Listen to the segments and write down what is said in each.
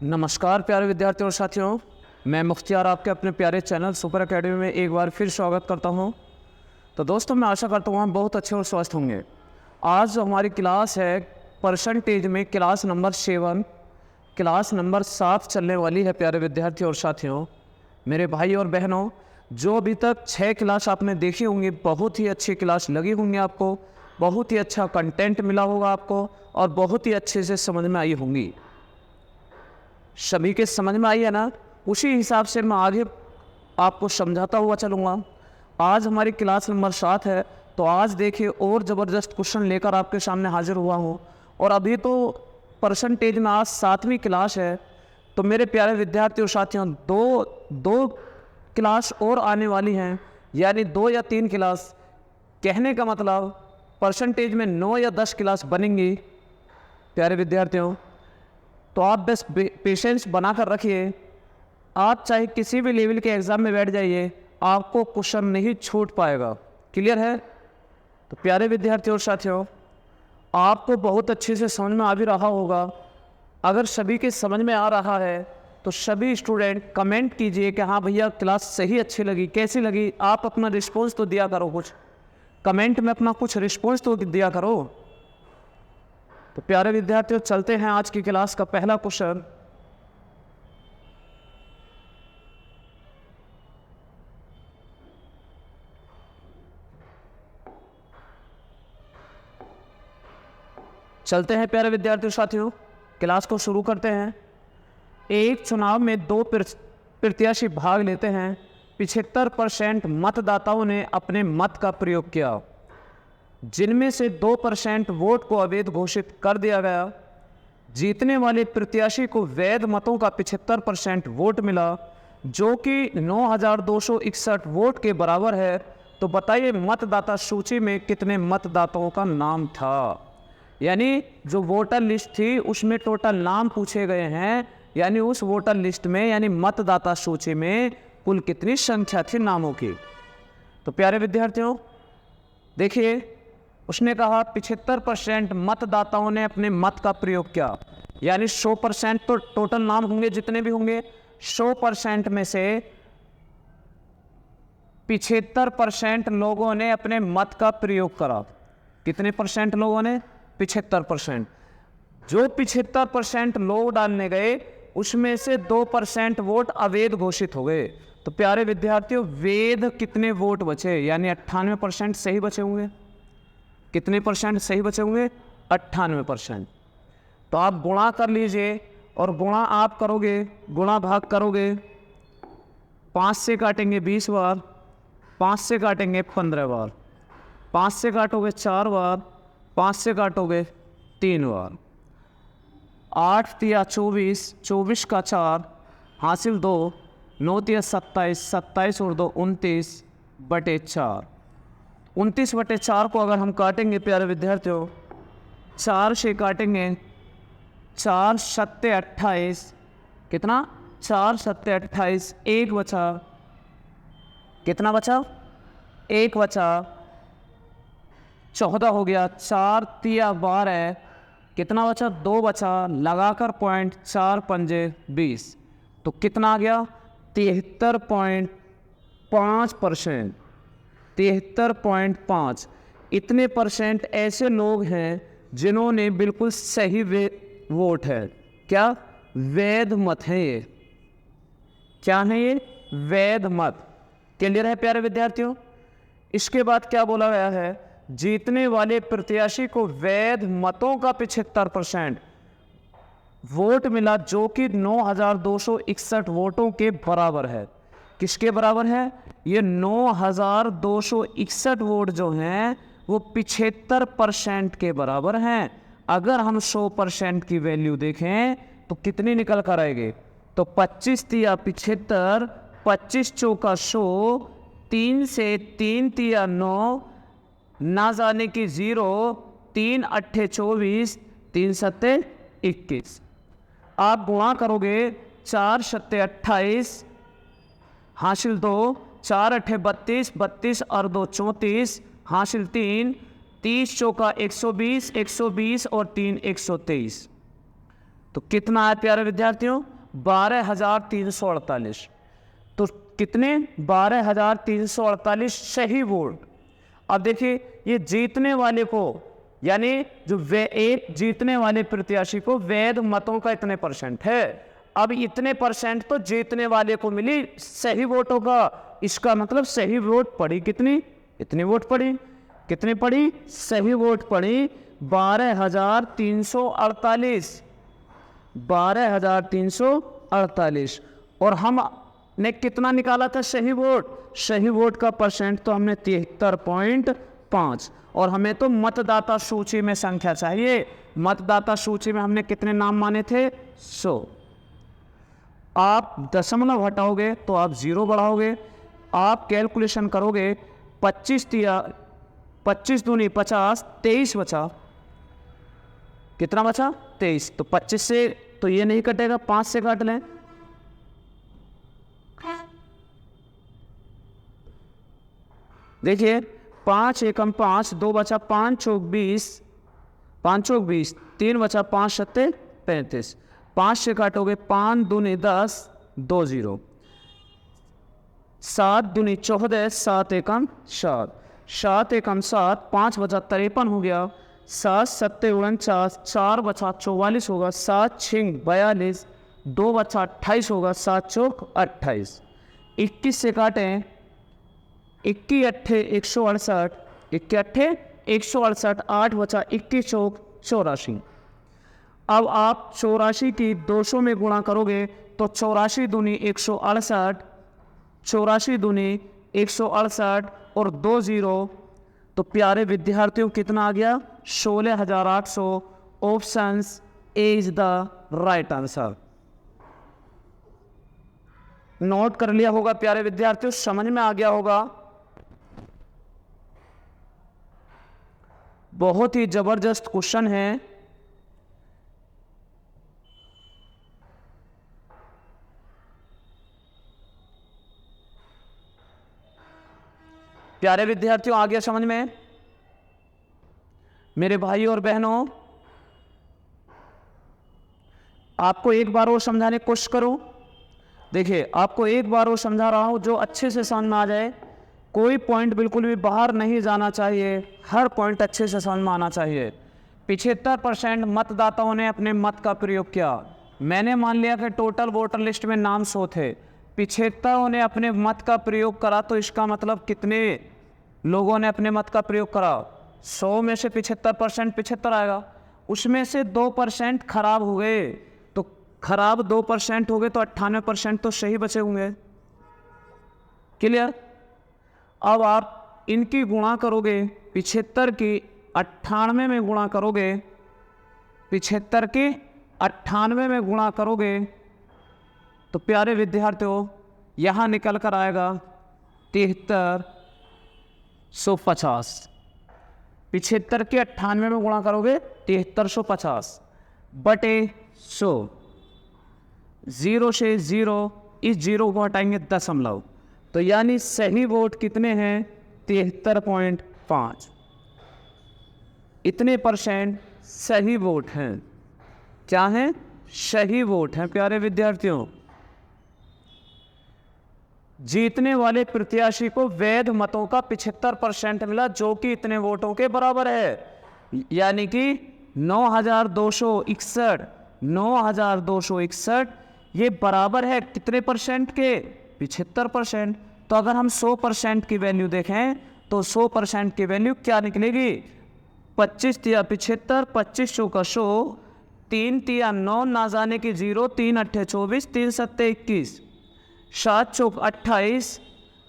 नमस्कार प्यारे विद्यार्थियों और साथियों, मैं मुख्तियार आपके अपने प्यारे चैनल सुपर एकेडमी में एक बार फिर स्वागत करता हूं। तो दोस्तों, मैं आशा करता हूं आप बहुत अच्छे और स्वस्थ होंगे। आज जो हमारी क्लास है परसेंटेज में क्लास नंबर 7, क्लास नंबर 7 चलने वाली है। प्यारे विद्यार्थियों और साथियों, मेरे भाई और बहनों, जो अभी तक 6 क्लास आपने देखी होंगी, बहुत ही अच्छी क्लास लगी होंगी आपको, बहुत ही अच्छा कंटेंट मिला होगा आपको और बहुत ही अच्छे से समझ में आई होंगी। सभी के समझ में आई है ना? उसी हिसाब से मैं आगे आपको समझाता हुआ चलूँगा। आज हमारी क्लास नंबर 7 है, तो आज देखिए और ज़बरदस्त क्वेश्चन लेकर आपके सामने हाजिर हुआ हूँ। और अभी तो परसेंटेज में आज 7वीं क्लास है, तो मेरे प्यारे विद्यार्थियों साथियों, दो क्लास और आने वाली हैं, यानी 2 या 3 क्लास। कहने का मतलब परसेंटेज में 9 या 10 क्लास बनेंगी। प्यारे विद्यार्थियों, तो आप बस पेशेंस बना कर रखिए। आप चाहे किसी भी लेवल के एग्ज़ाम में बैठ जाइए, आपको क्वेश्चन नहीं छूट पाएगा। क्लियर है? तो प्यारे विद्यार्थियों और साथियों, आपको बहुत अच्छे से समझ में आ भी रहा होगा। अगर सभी के समझ में आ रहा है तो सभी स्टूडेंट कमेंट कीजिए कि हाँ भैया, क्लास सही अच्छी लगी, कैसी लगी। आप अपना रिस्पॉन्स तो दिया करो, कुछ कमेंट में अपना कुछ रिस्पॉन्स तो दिया करो। तो प्यारे विद्यार्थियों, चलते हैं आज की क्लास का पहला क्वेश्चन। चलते हैं प्यारे विद्यार्थियों साथियों, क्लास को शुरू करते हैं। एक चुनाव में 2 प्रत्याशी भाग लेते हैं। 75% मतदाताओं ने अपने मत का प्रयोग किया, जिनमें से 2% वोट को अवैध घोषित कर दिया गया। जीतने वाले प्रत्याशी को वैध मतों का 75% वोट मिला, जो कि 9,261 वोट के बराबर है। तो बताइए, मतदाता सूची में कितने मतदाताओं का नाम था? यानी जो वोटर लिस्ट थी उसमें टोटल नाम पूछे गए हैं, यानी उस वोटर लिस्ट में यानी मतदाता सूची में कुल कितनी संख्या थी नामों की। तो प्यारे विद्यार्थियों देखिए, उसने कहा 75% मतदाताओं ने अपने मत का प्रयोग किया, यानी 100% तो टोटल नाम होंगे जितने भी होंगे। 100% में से 75% लोगों ने अपने मत का प्रयोग करा। कितने परसेंट लोगों ने? 75%। जो 75% लोग डालने गए, उसमें से 2% वोट अवैध घोषित हो गए। तो प्यारे विद्यार्थियों, वैध कितने वोट बचे? यानी 98% सही बचे होंगे। कितने परसेंट सही बचे होंगे? 98%। तो आप गुणा कर लीजिए, और गुणा आप करोगे, गुणा भाग करोगे। 5 से काटेंगे 20 बार, 5 से काटेंगे 15 बार, 5 से काटोगे 4 बार, 5 से काटोगे 3 बार। 8 तिया 24, 24 का 4 हासिल 2, 9 तिया 27, 27 और 2 29/4। 29/4 को अगर हम काटेंगे प्यारे विद्यार्थियों, 4 से काटेंगे, 4 सत्ते 28, कितना? 4 सत्ते 28, 1 बचा। कितना बचा? 1 बचा। 14 हो गया। 4 तिया 12, कितना बचा? 2 बचा। लगाकर पॉइंट, 4 पंजे 20। तो कितना आ गया? 73.5%। 73.5। इतने परसेंट ऐसे लोग हैं जिन्होंने बिल्कुल सही वोट है। क्या? वैध मत है ये। क्या है ये? वैध मत। क्लियर है प्यारे विद्यार्थियों? इसके बाद क्या बोला गया है? जीतने वाले प्रत्याशी को वैध मतों का 75% वोट मिला, जो कि 9,261 वोटों के बराबर है। किसके बराबर है? ये 9,261 वोट जो हैं वो 75% के बराबर हैं। अगर हम 100% की वैल्यू देखें तो कितनी निकल कर आएगी? तो 25 तिया 75, 25 चौका 100, 3 से 3 तिया 9, ना जाने की 0, 3 अट्ठे 24, 3 सत्ते 21। आप गुणा करोगे, 4 सत्ते 28 हासिल 2, 4 अट्ठे 32, 32 और 2 34 हासिल 3, 30 चौका 120, 120 और 3 123। तो कितना है प्यारे विद्यार्थियों? 12,348। तो कितने? 12,348 सही वोट। अब देखिए ये जीतने वाले को, यानी जो एक जीतने वाले प्रत्याशी को वैध मतों का इतने परसेंट है। अब इतने परसेंट तो जीतने वाले को मिली सही वोटों का, इसका मतलब सही वोट पड़ी कितनी? इतनी वोट पड़ी। कितनी पड़ी? सही वोट पड़ी 12,348। 12,348। और हमने कितना निकाला था सही वोट? सही वोट का परसेंट तो हमने 73.5। और हमें तो मतदाता सूची में संख्या चाहिए। मतदाता सूची में हमने कितने नाम माने थे? 100। आप दशमलव हटाओगे तो आप 0 बढ़ाओगे। आप कैलकुलेशन करोगे 25 दूनी 50, 23 बचा। कितना बचा? 23। तो 25 से तो ये नहीं कटेगा, 5 से काट लें। देखिए 5 एकम 5, 2 बचा, 5 चौक 20, 5 चौक 20, 3 बचा, 5 सत्ते 35। 5 से काटोगे 5 दूनी 10, 2 0। 7 दूनी 14, 7 एकम 7, 7 एकम 7, 5 बचा 53 हो गया। 7 सत्ते 49, 4 बचा 44 होगा। 7 छिंग 42, 2 बचा 28 होगा। 7 चौक 28। 21 से काटें, 21 अट्ठे 168, 21 अट्ठे 168, 8 बचा 21 चौक 84। अब आप 84 की 200 में गुणा करोगे तो 84 दूनी 168, 84 दूनी 168 और 2 0। तो प्यारे विद्यार्थियों कितना आ गया? 16,800। Options A is the right answer. Note कर लिया होगा प्यारे विद्यार्थियों, समझ में आ गया होगा। बहुत ही जबरदस्त क्वेश्चन है। प्यारे विद्यार्थियों आ गया समझ में? मेरे भाई और बहनों, आपको एक बार और समझाने की कोशिश करूं। देखिए आपको एक बार और समझा रहा हूं जो अच्छे से समझ में आ जाए। कोई पॉइंट बिल्कुल भी बाहर नहीं जाना चाहिए, हर पॉइंट अच्छे से समझ में आना चाहिए। 75% मतदाताओं ने अपने मत का प्रयोग किया। मैंने मान लिया कि टोटल वोटर लिस्ट में नाम 100 थे, 75 ने अपने मत का प्रयोग करा, तो इसका मतलब कितने लोगों ने अपने मत का प्रयोग करा? 100 में से 75% 75 आएगा। उसमें से 2% खराब हो गए, तो खराब 2% हो गए तो 98% तो सही बचे होंगे। क्लियर? अब आप इनकी गुणा करोगे, 75 की 98 में गुणा करोगे, 75 की 98 में गुणा करोगे तो प्यारे विद्यार्थियों यहाँ निकल कर आएगा 7350। 75 के 98 में गुणा करोगे 7350 बटे 100। 0 से 0, इस 0 को हटाएंगे दशमलव, तो यानी सही वोट कितने हैं? 73.5। इतने परसेंट सही वोट हैं। क्या हैं? सही वोट हैं प्यारे विद्यार्थियों। जीतने वाले प्रत्याशी को वैध मतों का 75% मिला, जो कि इतने वोटों के बराबर है, यानी कि 9,261। 9,261 ये बराबर है कितने परसेंट के? 75%। तो अगर हम 100% की वैल्यू देखें तो 100% की वैल्यू क्या निकलेगी? 25 तिया 75, 25 चौका 100, 3 तिया 9, ना जाने की 0, 3 अट्ठे 24, 3 सत्ते 21, 7 चौक 28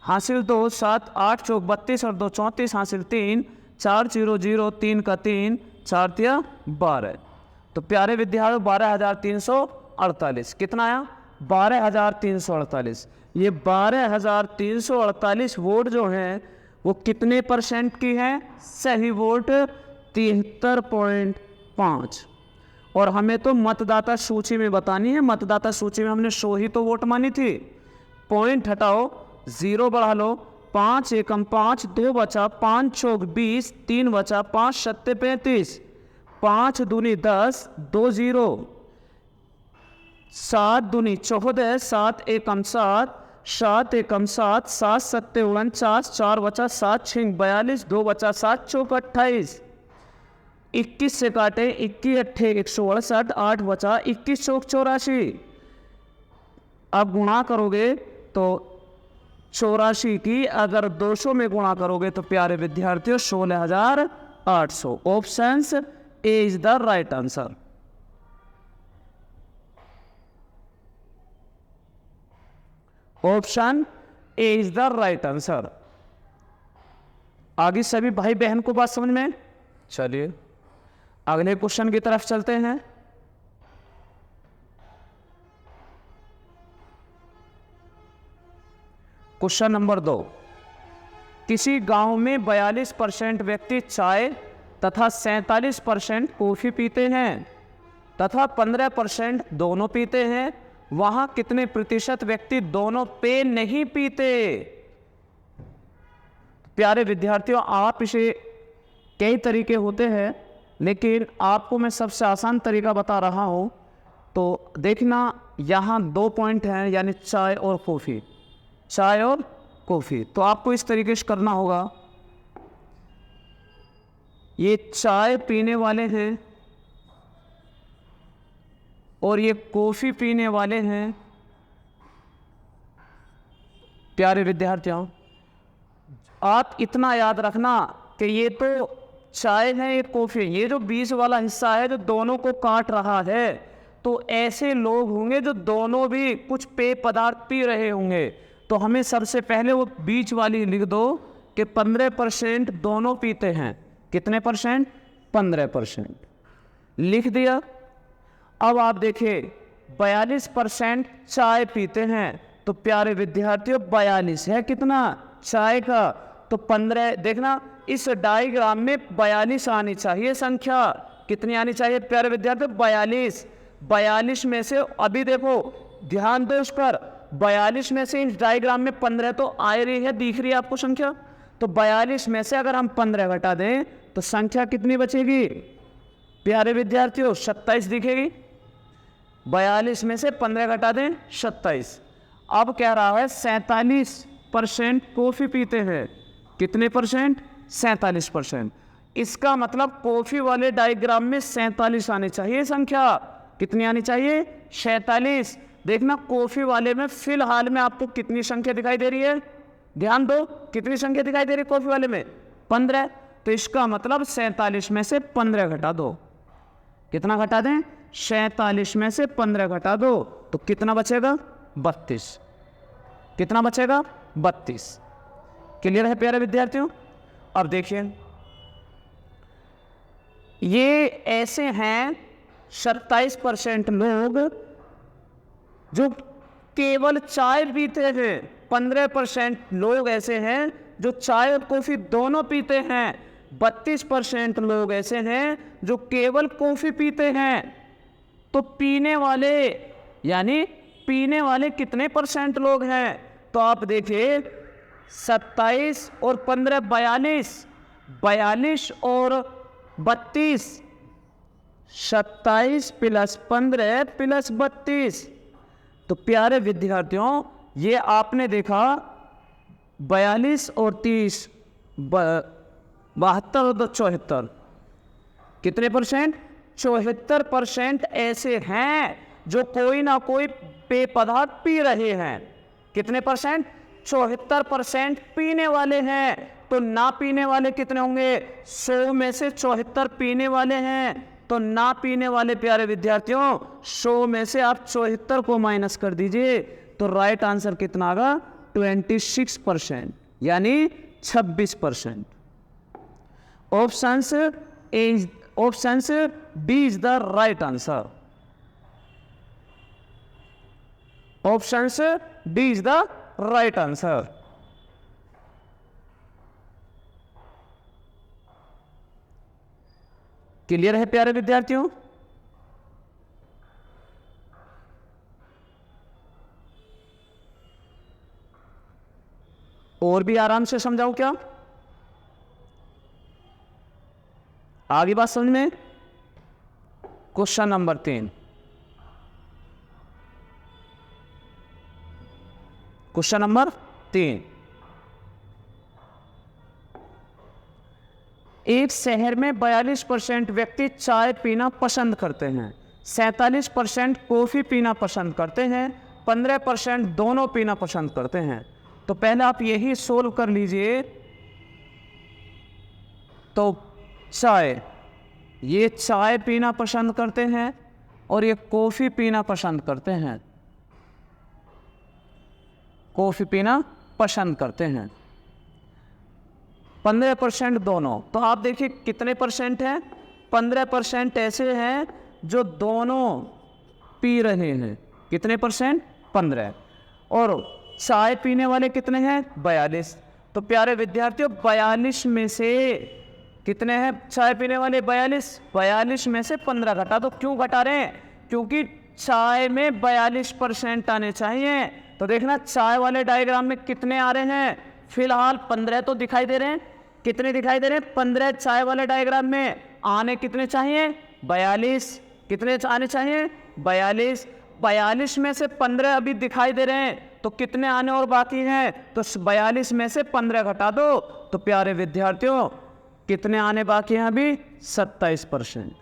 हासिल 2, 7 8 चौक 32 और 2 34 हासिल 3, 4 0 0 3 का 3, 4 तिया 12। तो प्यारे विद्यार्थियों 12,348 कितना आया? 12,348। ये 12,348 वोट जो हैं वो कितने परसेंट की हैं? सही वोट 73.5। और हमें तो मतदाता सूची में बतानी है। मतदाता सूची में हमने 100 ही तो वोट मानी थी। पॉइंट हटाओ, 0 बढ़ा लो, 5 एकम 5, 2 बचा, 5 चौक 20, 3 बचा, 5 सत्ते 35, 5 दूनी 10, 2 0, 7 दूनी 14, 7 एकम 7, 7 एकम 7, 7 सत्ते 49, 4 बचा 7 छिंग 42, 2 बचा 7 चौक 28, 21 से काटे 21 अट्ठे 168, 8 बचा 21 चौक 84। अब गुणा करोगे तो 84 की अगर 200 में गुणा करोगे तो प्यारे विद्यार्थियों 16,800। Option A is the right answer. Option A is the right answer. आगे सभी भाई बहन को बात समझ में? चलिए अगले क्वेश्चन की तरफ चलते हैं। क्वेश्चन नंबर 2, किसी गांव में 42% व्यक्ति चाय तथा 47% कॉफी पीते हैं तथा 15% दोनों पीते हैं, वहां कितने प्रतिशत व्यक्ति दोनों पेय नहीं पीते? प्यारे विद्यार्थियों, आप इसे कई तरीके होते हैं, लेकिन आपको मैं सबसे आसान तरीका बता रहा हूं। तो देखना, यहां 2 पॉइंट हैं, यानी चाय और कॉफी, चाय और कॉफी। तो आपको इस तरीके से करना होगा, ये चाय पीने वाले हैं और ये कॉफी पीने वाले हैं। प्यारे विद्यार्थियों, आप इतना याद रखना कि ये तो चाय है, ये कॉफी, ये जो बीच वाला हिस्सा है जो दोनों को काट रहा है, तो ऐसे लोग होंगे जो दोनों भी कुछ पेय पदार्थ पी रहे होंगे। तो हमें सबसे पहले वो बीच वाली लिख दो कि 15% दोनों पीते हैं। कितने परसेंट? 15% लिख दिया। अब आप देखिए 42% चाय पीते हैं, तो प्यारे विद्यार्थियों 42 है कितना चाय का, तो 15, देखना इस डायग्राम में 42 आनी चाहिए संख्या। कितनी आनी चाहिए प्यारे विद्यार्थियों? 42। 42 में से अभी देखो, ध्यान दो उस पर, 42 में से इस डायग्राम में 15 तो आ रही है, दिख रही है आपको संख्या। तो 42 में से अगर हम 15 घटा दें तो संख्या कितनी बचेगी प्यारे विद्यार्थियों? 27 दिखेगी। 42 में से 15 घटा दें 27। अब कह रहा है 47% कॉफी पीते हैं। कितने परसेंट? 47%। इसका मतलब कॉफी वाले डायग्राम में 47 आनी चाहिए संख्या। कितनी आनी चाहिए? 47। देखना कॉफी वाले में फिलहाल में आपको कितनी संख्या दिखाई दे रही है? ध्यान दो, कितनी संख्या दिखाई दे रही है कॉफी वाले में? 15। तो इसका मतलब 47 में से 15 घटा दो। कितना घटा दें? 47 में से 15 घटा दो तो कितना बचेगा? 32। कितना बचेगा? 32। क्लियर है प्यारे विद्यार्थियों? अब देखिए, ये ऐसे हैं 27% लोग जो केवल चाय पीते हैं। 15% लोग ऐसे हैं जो चाय और कॉफी दोनों पीते हैं। 32% लोग ऐसे हैं जो केवल कॉफी पीते हैं। तो पीने वाले, यानी पीने वाले कितने परसेंट लोग हैं? तो आप देखिए 27 और 15 42, 42 और 32, 27 प्लस 15 प्लस 32। तो प्यारे विद्यार्थियों, ये आपने देखा 42 और 30, 72 और 74, कितने परसेंट? 74% ऐसे हैं जो कोई ना कोई पेय पदार्थ पी रहे हैं। कितने परसेंट? 74% पीने वाले हैं। तो ना पीने वाले कितने होंगे? 100 में से 74 पीने वाले हैं। तो ना पीने वाले प्यारे विद्यार्थियों 100 में से आप 74 को माइनस कर दीजिए, तो राइट आंसर कितना आगा? 26%, यानी 26%। Option D is the right answer. Option D is the right answer. Clear है प्यारे विद्यार्थियों? और भी आराम से समझाऊं क्या? आगे बात समझ में? क्वेश्चन नंबर 3, क्वेश्चन नंबर 3, एक शहर में 42% व्यक्ति चाय पीना पसंद करते हैं, 47% कॉफ़ी पीना पसंद करते हैं, 15% दोनों पीना पसंद करते हैं। तो पहले आप यही सोल्व कर लीजिए। तो ये चाय पीना पसंद करते हैं और ये कॉफ़ी पीना पसंद करते हैं, कॉफ़ी पीना पसंद करते हैं। 15% दोनों। तो आप देखिए कितने परसेंट हैं, 15% ऐसे हैं जो दोनों पी रहे हैं। कितने परसेंट? 15। और चाय पीने वाले कितने हैं? 42। तो प्यारे विद्यार्थियों 42 में से कितने हैं चाय पीने वाले? 42 में से 15 घटा दो। क्यों घटा रहे हैं? क्योंकि चाय में 42% आने चाहिए। तो देखना चाय वाले डायग्राम में कितने आ रहे हैं, फिलहाल 15 तो दिखाई दे रहे हैं। कितने दिखाई दे रहे हैं? 15 चाय वाले डायग्राम में। आने कितने चाहिए? 42। कितने आने चाहिए? 42। 42 में से 15 अभी दिखाई दे रहे हैं, तो कितने आने और बाकी हैं? तो 42 में से 15 घटा दो। तो प्यारे विद्यार्थियों कितने आने बाकी हैं अभी? 27%।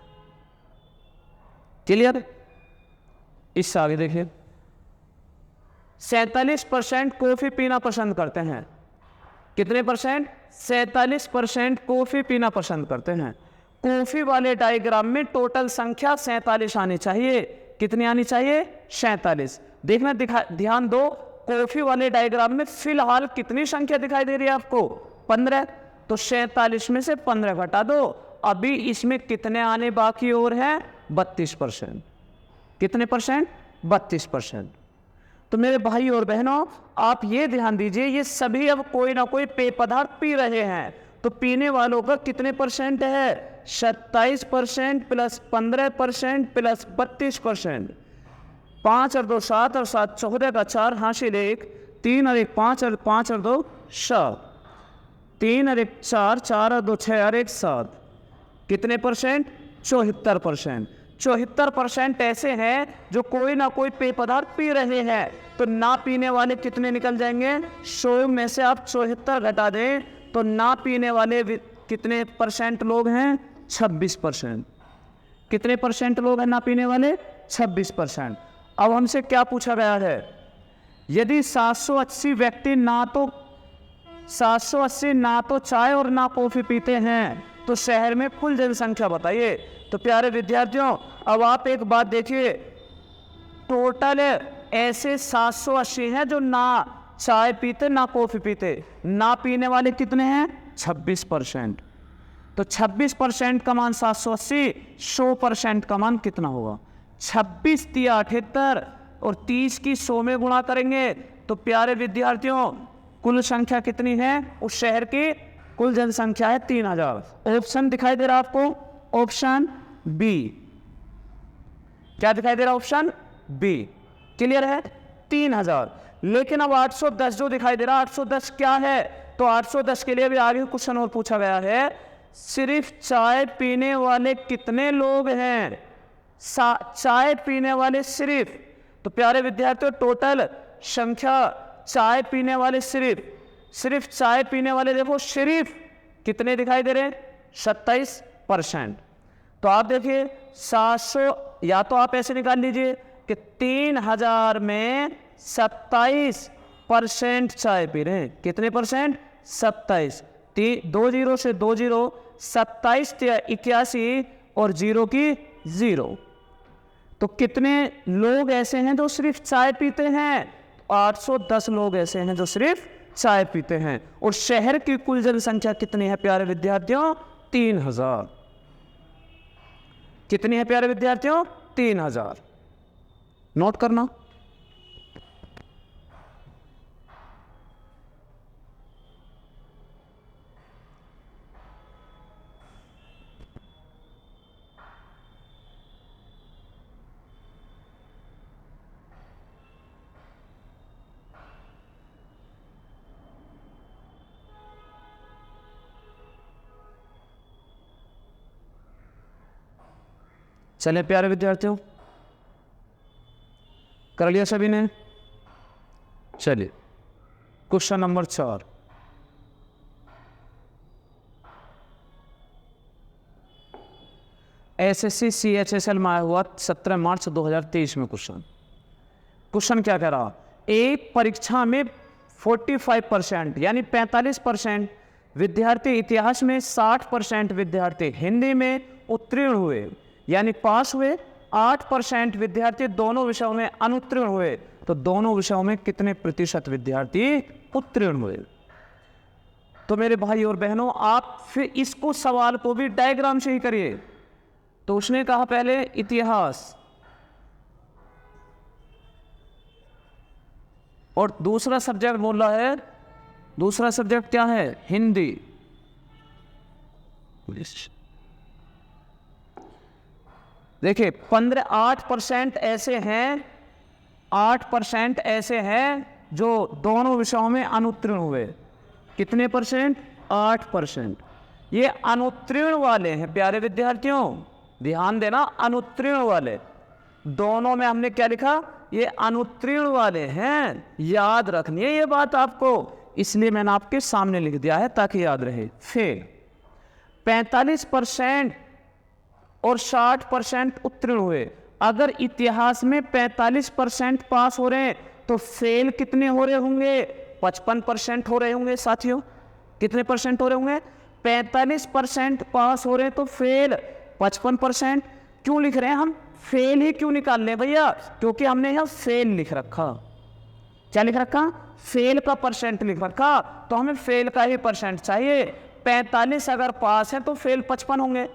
क्लियर? इससे आगे देखिए, 47% कॉफी पीना पसंद करते हैं। कितने परसेंट? 47% कॉफी पीना पसंद करते हैं। कॉफी वाले डायग्राम में टोटल संख्या 47 आनी चाहिए। कितनी आनी चाहिए? 47। देखना ध्यान दो, कॉफी वाले डायग्राम में फिलहाल कितनी संख्या दिखाई दे रही है आपको? 15। तो 47 में से 15 घटा दो। अभी इसमें कितने आने बाकी और हैं? 32%। कितने परसेंट? 32%। तो मेरे भाई और बहनों आप ये ध्यान दीजिए, ये सभी अब कोई ना कोई पेय पदार्थ पी रहे हैं। तो पीने वालों का कितने परसेंट है? 27% प्लस 15% प्लस 32%। 5 और 2 7 और 7 14 का 4 हासिल 1, 3 और 1 5 और 5 और 2 7, 3 और 1 4, 4 और 2 6 और 1 7। कितने परसेंट? 74%। 74% ऐसे हैं जो कोई ना कोई पेय पदार्थ पी रहे हैं। तो ना पीने वाले कितने निकल जाएंगे? 100 में से आप 74 घटा दें तो ना पीने वाले कितने परसेंट लोग हैं? 26%। कितने परसेंट लोग हैं ना पीने वाले? 26%। अब हमसे क्या पूछा गया है? यदि 780 व्यक्ति 780 ना तो चाय और ना कॉफी पीते हैं तो शहर में कुल जनसंख्या बताइए। तो प्यारे विद्यार्थियों अब आप एक बात देखिए, टोटल ऐसे 780 हैं जो ना चाय पीते ना कॉफी पीते। ना पीने वाले कितने हैं? 26%। तो 26% का मान 780, 100% का मान कितना होगा? 26 तिया 78 और 30 की 100 में गुणा करेंगे तो प्यारे विद्यार्थियों कुल संख्या कितनी है? उस शहर की कुल जनसंख्या है 3000। ऑप्शन दिखाई दे रहा है आपको? Option B. क्या दिखाई दे रहा है? Option B. क्लियर है? 3000। लेकिन अब 810 जो दिखाई दे रहा है, 810 क्या है? तो 810 के लिए भी आगे क्वेश्चन और पूछा गया है, सिर्फ चाय पीने वाले कितने लोग हैं? चाय पीने वाले सिर्फ। तो प्यारे विद्यार्थियों टोटल संख्या चाय पीने वाले सिर्फ चाय पीने वाले देखो सिर्फ कितने दिखाई दे रहे हैं? 27%। तो आप देखिए 700, या तो आप ऐसे निकाल लीजिए कि 3000 में 27% चाय पी रहे हैं। कितने परसेंट? 27। 2 जीरो से 2 जीरो, 27 81 और 0 की 0। तो कितने लोग ऐसे हैं जो सिर्फ चाय पीते हैं? 810 लोग ऐसे हैं जो सिर्फ चाय पीते हैं। और शहर की कुल जनसंख्या कितनी है प्यारे विद्यार्थियों? 3000। कितनी है प्यारे विद्यार्थियों? 3000। नोट करना। चले प्यारे विद्यार्थियों, कर लिया सभी ने? चलिए क्वेश्चन नंबर 4, एसएससी CHSL में आया हुआ 17 मार्च 2023 में क्वेश्चन क्या कह रहा, एक परीक्षा में 45% यानी 45% विद्यार्थी इतिहास में, 60% विद्यार्थी हिंदी में उत्तीर्ण हुए यानी पास हुए, 8% विद्यार्थी दोनों विषयों में अनुत्तीर्ण हुए। तो दोनों विषयों में कितने प्रतिशत विद्यार्थी उत्तीर्ण हुए? तो मेरे भाई और बहनों, आप फिर इसको सवाल को भी डायग्राम से ही करिए। तो उसने कहा पहले इतिहास, और दूसरा सब्जेक्ट बोल रहा है, दूसरा सब्जेक्ट क्या है? हिंदी। देखिए 8% ऐसे हैं, 8% ऐसे हैं जो दोनों विषयों में अनुत्तीर्ण हुए। कितने परसेंट? 8%। ये अनुत्तीर्ण वाले हैं प्यारे विद्यार्थियों, ध्यान देना, अनुत्तीर्ण वाले। दोनों में हमने क्या लिखा? ये अनुत्तीर्ण वाले हैं, याद रखनी है ये बात आपको, इसलिए मैंने आपके सामने लिख दिया है ताकि याद रहे। फिर 45% और 60% उत्तीर्ण हुए। अगर इतिहास में 45% पास हो रहे हैं तो फेल कितने हो रहे होंगे? 55% हो रहे होंगे साथियों। कितने परसेंट हो रहे होंगे? 45% पास हो रहे हैं तो फेल 55%। क्यों लिख रहे हैं हम? फेल ही क्यों निकाल रहे हैं भैया? क्योंकि हमने यहाँ फेल लिख रखा। क्या लिख रखा? फेल का परसेंट लिख रखा, तो हमें फेल का ही परसेंट चाहिए। 45 अगर पास है तो फेल 55 होंगे।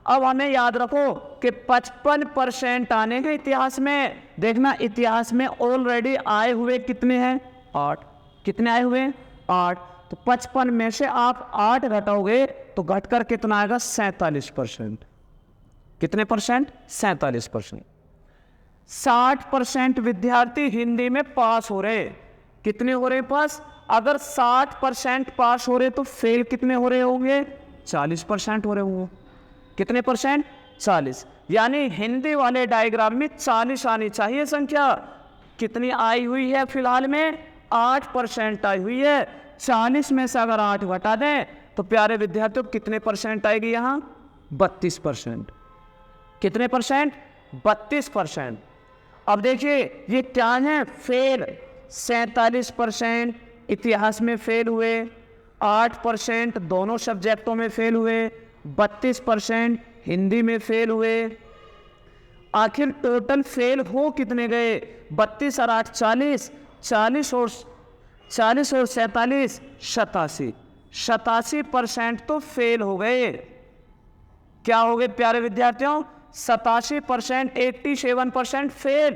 अब हमें याद रखो कि 55% आने के इतिहास में, देखना इतिहास में ऑलरेडी आए हुए कितने हैं? 8। कितने आए हुए? 8। तो 55 में से आप 8 घटाओगे तो घटकर कितना आएगा? 47%। कितने परसेंट? 47%। 60% विद्यार्थी हिंदी में पास हो रहे। कितने हो रहे पास? अगर 60% पास हो रहे तो फेल कितने हो रहे होंगे? 40% हो रहे होंगे। कितने परसेंट? 40। यानी हिंदी वाले डायग्राम में 40 आनी चाहिए संख्या। कितनी आई हुई है फिलहाल में? 8% आई हुई है। 40 में से अगर 8 घटा दें तो प्यारे विद्यार्थियों कितने परसेंट आएगी यहाँ? 32%। कितने परसेंट? 32%। अब देखिए ये क्या है? फेल 47% इतिहास में फेल हुए, 8% दोनों सब्जेक्टों में फेल हुए, 32% हिंदी में फेल हुए। आखिर टोटल फेल हो कितने गए? 32 और 8 40, 40 और 47 87। 87% तो फेल हो गए। क्या हो गए प्यारे विद्यार्थियों? 87%, 87% फेल।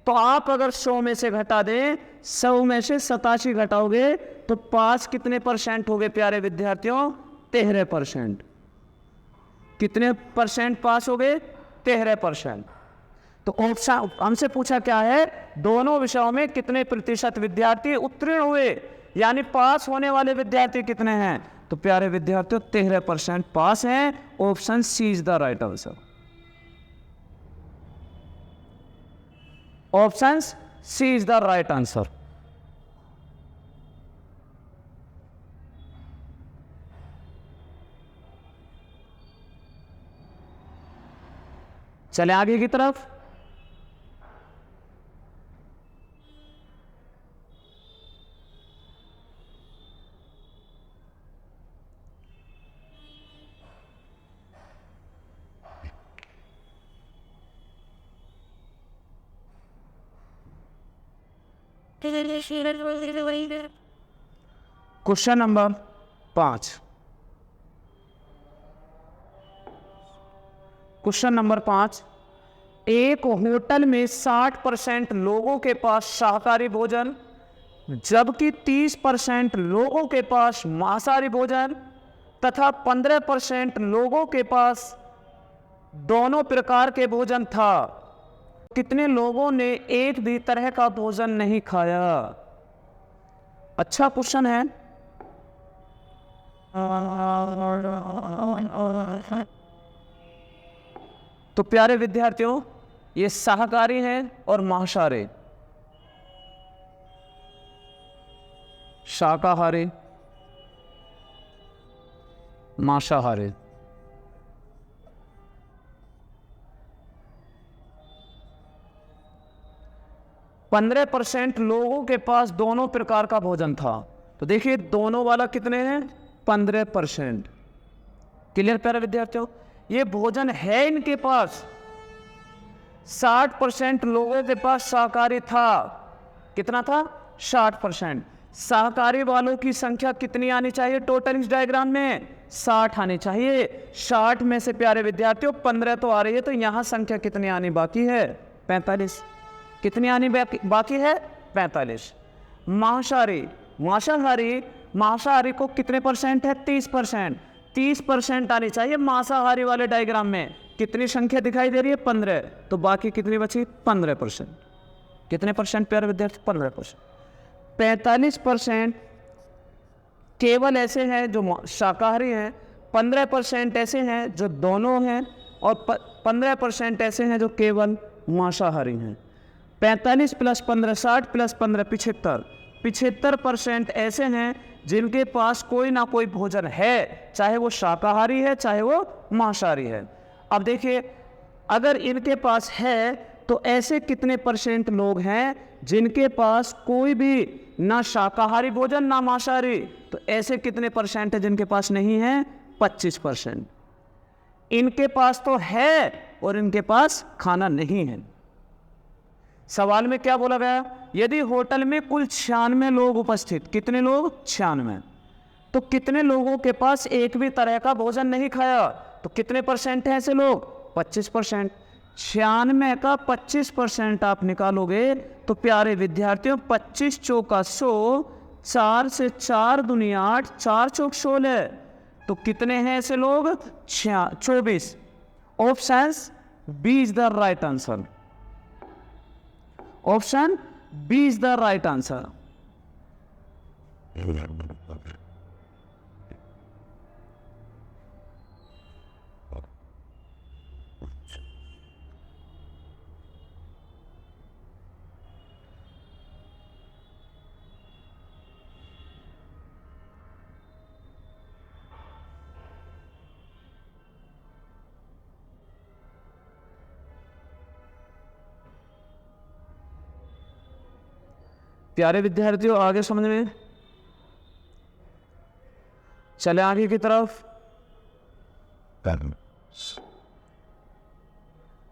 तो आप अगर 100 में से घटा दें, 100 में से 87 घटाओगे तो पास कितने परसेंट हो गए प्यारे विद्यार्थियों? 13%। कितने परसेंट पास हो गए? 13%। तो ऑप्शन हमसे पूछा क्या है? दोनों विषयों में कितने प्रतिशत विद्यार्थी उत्तीर्ण हुए, यानी पास होने वाले विद्यार्थी कितने हैं? तो प्यारे विद्यार्थियों 13% पास हैं। Option C is the right answer. Option C is the right answer. चले आगे की तरफ। Question number 5। क्वेश्चन नंबर 5, एक होटल में 60% लोगों के पास शाकाहारी भोजन, जबकि 30% लोगों के पास मांसाहारी भोजन तथा 15% लोगों के पास दोनों प्रकार के भोजन था। कितने लोगों ने एक भी तरह का भोजन नहीं खाया? अच्छा क्वेश्चन है। तो प्यारे विद्यार्थियों ये शाकाहारी हैं और मांसाहारी। शाकाहारी, मांसाहारी। 15% लोगों के पास दोनों प्रकार का भोजन था। तो देखिए दोनों वाला कितने हैं, 15%। क्लियर प्यारे विद्यार्थियों, ये भोजन है इनके पास। 60% लोगों के पास शाकाहारी था। कितना था, 60%। शाकाहारी वालों की संख्या कितनी आनी चाहिए टोटल इस डायग्राम में, 60 आनी चाहिए। 60 में से प्यारे विद्यार्थियों 15 तो आ रही है, तो यहां संख्या कितनी आनी बाकी है, 45। कितनी आनी बाकी है, 45। मांसाहारी, मांसाहारी को कितने परसेंट है, 30%। 30% आनी चाहिए मांसाहारी वाले डायग्राम में। कितनी संख्या दिखाई दे रही है, 15। तो बाकी कितनी बची, 15%। कितने परसेंट प्यारे विद्यार्थी, 15%। 45% केवल ऐसे हैं जो शाकाहारी हैं, 15% ऐसे हैं जो दोनों हैं, और 15% ऐसे हैं जो केवल मांसाहारी हैं। 45 + 15 60 + 15 75। 75% ऐसे हैं जिनके पास कोई ना कोई भोजन है, चाहे वो शाकाहारी है चाहे वो मांसाहारी है। अब देखिए अगर इनके पास है तो ऐसे कितने परसेंट लोग हैं जिनके पास कोई भी ना शाकाहारी भोजन ना मांसाहारी, तो ऐसे कितने परसेंट है जिनके पास नहीं है, 25%। इनके पास तो है और इनके पास खाना नहीं है। सवाल में क्या बोला गया, यदि होटल में कुल 96 लोग उपस्थित, कितने लोग, 96, तो कितने लोगों के पास एक भी तरह का भोजन नहीं खाया, तो कितने परसेंट है ऐसे लोग, 25%। 96 का 25% आप निकालोगे तो प्यारे विद्यार्थियों 25 चौका 100, 4 से 4 दूनी 8, 4 चौक 16, तो कितने हैं ऐसे लोग, 24। Option B is the right answer. Option B is the right answer. प्यारे विद्यार्थियों आगे समझ में, चले आगे की तरफ।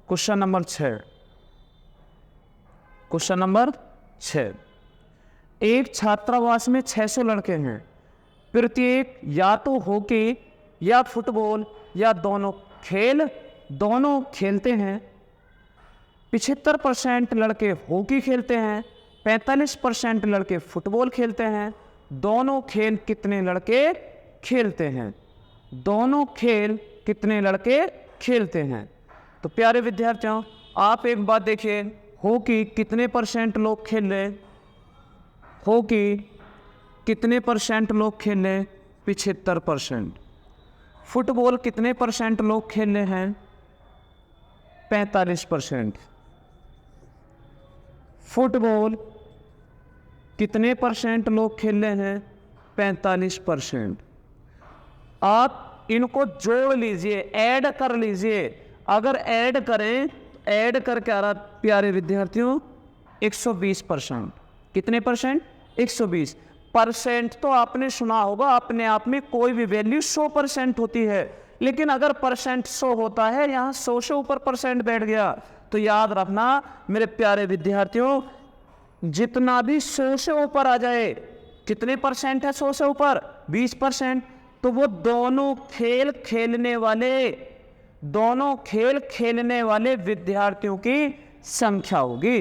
Question number 6। क्वेश्चन नंबर 6, एक छात्रावास में 600 लड़के हैं। प्रत्येक या तो हॉकी या फुटबॉल या दोनों खेलते हैं। 75% लड़के हॉकी खेलते हैं, 45% लड़के फुटबॉल खेलते हैं। दोनों खेल कितने लड़के खेलते हैं, दोनों खेल कितने लड़के खेलते हैं। तो प्यारे विद्यार्थियों आप एक बात देखिए, हॉकी कितने परसेंट लोग खेल रहे, हॉकी कितने परसेंट लोग खेल रहे, 75%। फुटबॉल कितने परसेंट लोग खेल रहे हैं, 45%। फुटबॉल कितने परसेंट लोग खेल रहे हैं, 45%। आप इनको जोड़ लीजिए, ऐड कर लीजिए। अगर ऐड करें, ऐड करके आ रहा प्यारे विद्यार्थियों 120%। कितने परसेंट, 120%। तो आपने सुना होगा अपने आप में कोई भी वैल्यू 100% होती है, लेकिन अगर परसेंट 100 होता है, यहाँ 100 से ऊपर परसेंट बैठ गया, तो याद रखना मेरे प्यारे विद्यार्थियों, जितना भी 100 से ऊपर आ जाए, कितने परसेंट है 100 से ऊपर, 20%, तो वो दोनों खेल खेलने वाले विद्यार्थियों की संख्या होगी।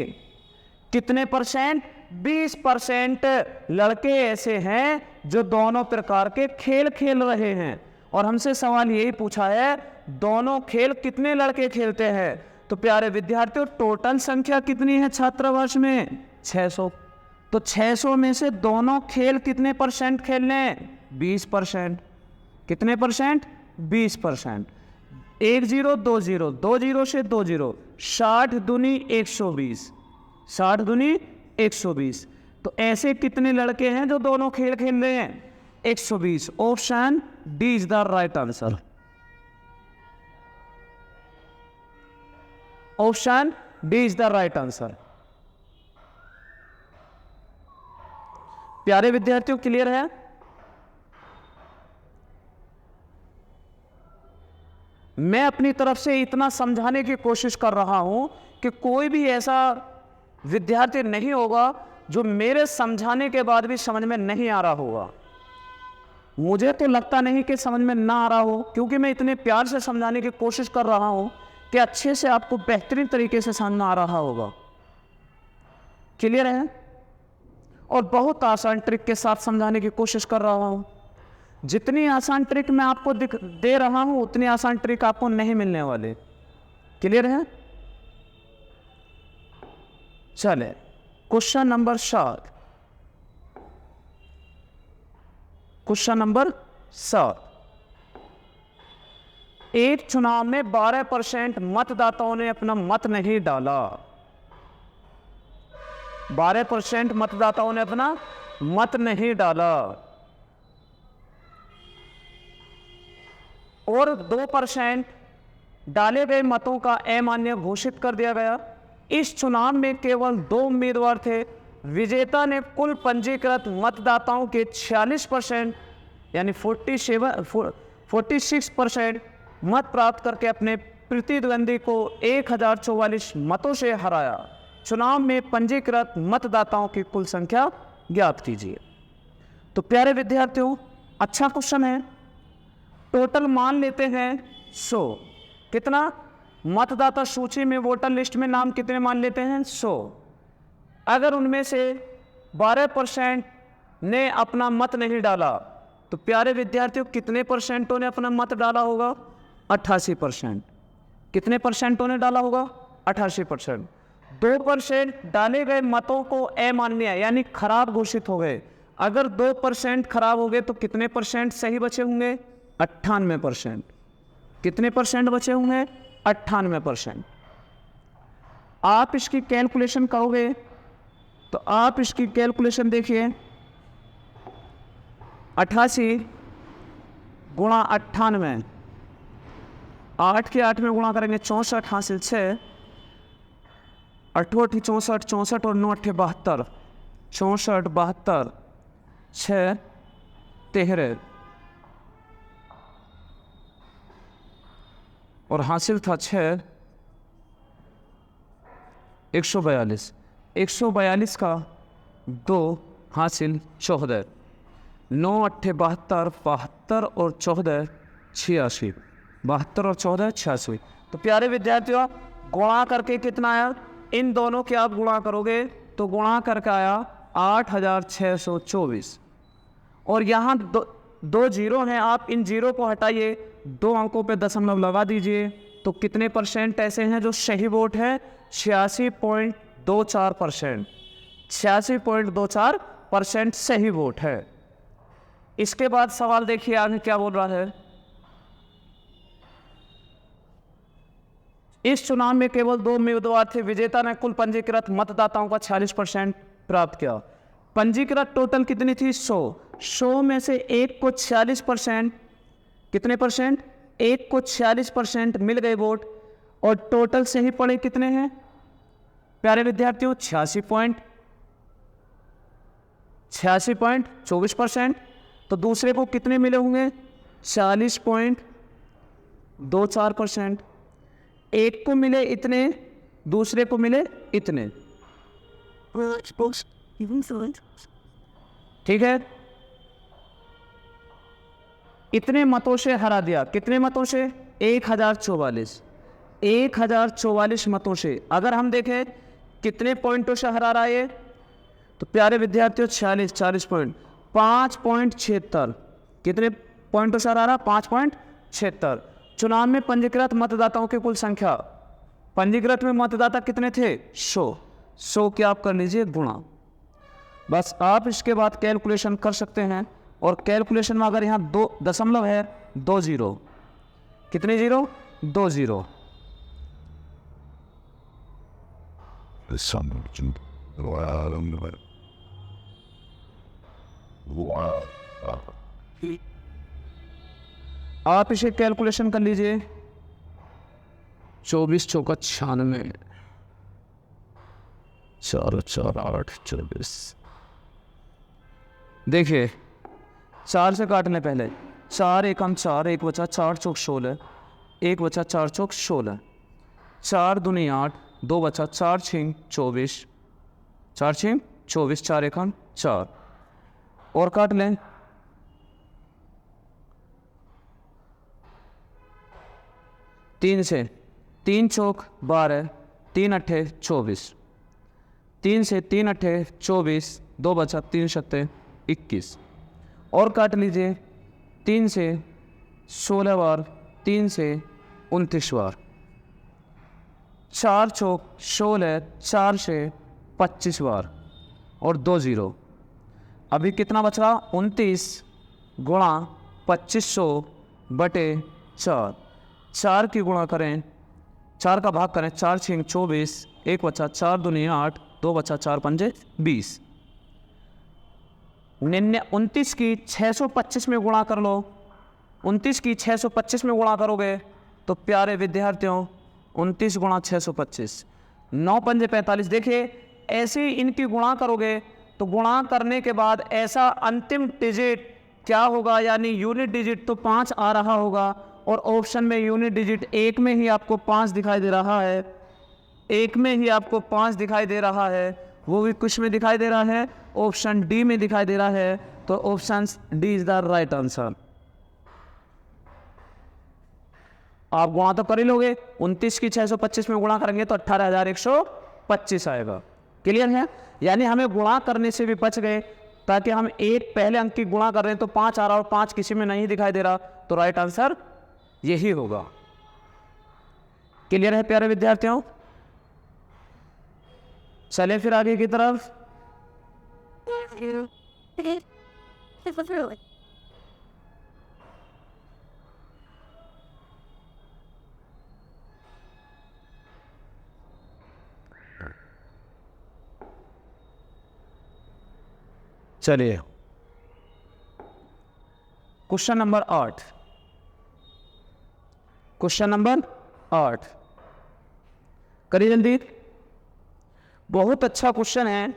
कितने परसेंट, 20% लड़के ऐसे हैं जो दोनों प्रकार के खेल खेल रहे हैं। और हमसे सवाल यही पूछा है, दोनों खेल कितने लड़के खेलते हैं। तो प्यारे विद्यार्थियों टोटल संख्या कितनी है छात्रावास में, 600। तो 600 में से दोनों खेल कितने परसेंट खेल रहे हैं, 20%। कितने परसेंट, 20%। 1 0 2 0, 2 0 से 2 0, 60 दूनी 120, 60 दूनी 120। तो ऐसे कितने लड़के हैं जो दोनों खेल खेल रहे हैं? 120। Option D is the right answer. Option D is the right answer. प्यारे विद्यार्थियों, क्लियर है? मैं अपनी तरफ से इतना समझाने की कोशिश कर रहा हूं कि कोई भी ऐसा विद्यार्थी नहीं होगा जो मेरे समझाने के बाद भी समझ में नहीं आ रहा होगा। मुझे तो लगता नहीं कि समझ में ना आ रहा हो, क्योंकि मैं इतने प्यार से समझाने की कोशिश कर रहा हूं कि अच्छे से आपको बेहतरीन तरीके से समझ में आ रहा होगा। क्लियर है? और बहुत आसान ट्रिक के साथ समझाने की कोशिश कर रहा हूं। जितनी आसान ट्रिक मैं आपको दे रहा हूं, उतनी आसान ट्रिक आपको नहीं मिलने वाले। क्लियर है? चले क्वेश्चन नंबर 7। Question number 7। एक चुनाव में 12% मतदाताओं ने अपना मत नहीं डाला। 12% मतदाताओं ने अपना मत नहीं डाला और 2% डाले गए मतों का अमान्य घोषित कर दिया गया। इस चुनाव में केवल 2 उम्मीदवार थे। विजेता ने कुल पंजीकृत मतदाताओं के 46% यानी 46% मत प्राप्त करके अपने प्रतिद्वंदी को 1044 मतों से हराया। चुनाव में पंजीकृत मतदाताओं की कुल संख्या ज्ञात कीजिए। तो प्यारे विद्यार्थियों, अच्छा क्वेश्चन है। टोटल मान लेते हैं 100। कितना? मतदाता सूची में वोटर लिस्ट में नाम कितने मान लेते हैं? 100। अगर उनमें से 12% ने अपना मत नहीं डाला तो प्यारे विद्यार्थियों कितने परसेंटों ने अपना मत डाला होगा? 88%। कितने परसेंटों ने डाला होगा? 88%। 2% डाले गए मतों को अमान्य यानी खराब घोषित हो गए। अगर 2% खराब हो गए तो कितने परसेंट सही बचे होंगे? 98%। कितने परसेंट बचे होंगे? 98%। आप इसकी कैलकुलेशन करोगे तो आप इसकी कैलकुलेशन देखिए, 88 गुणा 98, 8 के 8 में गुणा करेंगे 64 हासिल 6, 8 8 64, 64 और 9 8 72, 64 72 6 13 और हासिल था 6 142। 142 का 2 हासिल 14, 9 8 72, 72 और 14 86, 72 और 14 86। तो प्यारे विद्यार्थियों, गुणा करके कितना आया? इन दोनों के आप गुणा करोगे तो गुणा करके आया 8624। और यहाँ दो जीरो हैं, आप इन जीरो को हटाइए, 2 अंकों पे दशमलव लगा दीजिए। तो कितने परसेंट ऐसे हैं जो सही वोट है? 86.24%। 86.24% सही वोट है। इसके बाद सवाल देखिए आगे क्या बोल रहा है। इस चुनाव में केवल 2 उम्मीदवार थे। विजेता ने कुल पंजीकृत मतदाताओं का 46% प्राप्त किया। पंजीकृत टोटल कितनी थी? 100। 100 में से एक को 46%, कितने परसेंट? एक को 46% मिल गए वोट। और टोटल सही पड़े कितने हैं प्यारे विद्यार्थियों? 86.24%। तो दूसरे को कितने मिले होंगे? 40.24%। एक को मिले इतने, दूसरे को मिले इतने। ठीक है, इतने मतों से हरा दिया। कितने मतों से? 1044। 1044 मतों से। अगर हम देखें कितने पॉइंटों से हरा रहा है तो प्यारे विद्यार्थियों 40 पॉइंट, 5.76। कितने पॉइंटों से हरा रहा? 5.76। चुनाव में पंजीकृत मतदाताओं की कुल संख्या, पंजीकृत में मतदाता कितने थे? 100 की आप कर लीजिए गुणा। बस आप इसके बाद कैलकुलेशन कर सकते हैं। और कैलकुलेशन में अगर यहाँ 2 दशमलव है, 2 जीरो, कितने जीरो? 2 जीरो। आप इसे कैलकुलेशन कर लीजिए। 24 चौका 96, 4 4 8 24। देखिए 4 से काटने पहले 4 एकम 4, 1 बचा 4 चौक 16, 1 बचा 4 चौक 16, 4 दूनी 8, 2 बचा 4 छिंग 24, 4 छिंग 24, 4 एकम 4 और काट लें। 3 से 3 चौक 12, 3 अट्ठे 24, 3 से 3 अट्ठे 24, 2 बचा 3 सत्ते 21 और काट लीजिए। 3 से 16 बार, 3 से 29 बार, 4 चौक 16, 4 से 25 बार और 2 0। अभी कितना बच रहा? 29 गुणा 2500 बटे 4। 4 की गुणा करें, 4 का भाग करें, 4 छिंग 24, 1 बचा 4 दूनी 8, 2 बचा 4 पंजे 20। 29 की 625 में गुणा कर लो। 29 की 625 में गुणा करोगे तो प्यारे विद्यार्थियों 29 गुणा 625, 9 पंजे 45। देखिए ऐसे ही इनकी गुणा करोगे तो गुणा करने के बाद ऐसा अंतिम डिजिट क्या होगा, यानी यूनिट डिजिट तो 5 आ रहा होगा और ऑप्शन में यूनिट डिजिट 1 में ही आपको 5 दिखाई दे रहा है, 1 में ही आपको 5 दिखाई दे रहा है, वो भी कुछ में दिखाई दे रहा है, ऑप्शन डी में दिखाई दे रहा है। तो option D is the right answer. आप गुणा तो कर ही लोगे, 29 की 625 में गुणा करेंगे तो 18,125 आएगा। क्लियर है? यानी हमें गुणा करने से भी बच गए, ताकि हम एक पहले अंक की गुणा कर रहे हैं तो 5 आ रहा और 5 किसी में नहीं दिखाई दे रहा, तो राइट आंसर यही होगा। क्लियर है प्यारे विद्यार्थियों? चले फिर आगे की तरफ। चलिए क्वेश्चन नंबर 8। क्वेश्चन नंबर 8 करिए जल्दी। बहुत अच्छा क्वेश्चन है,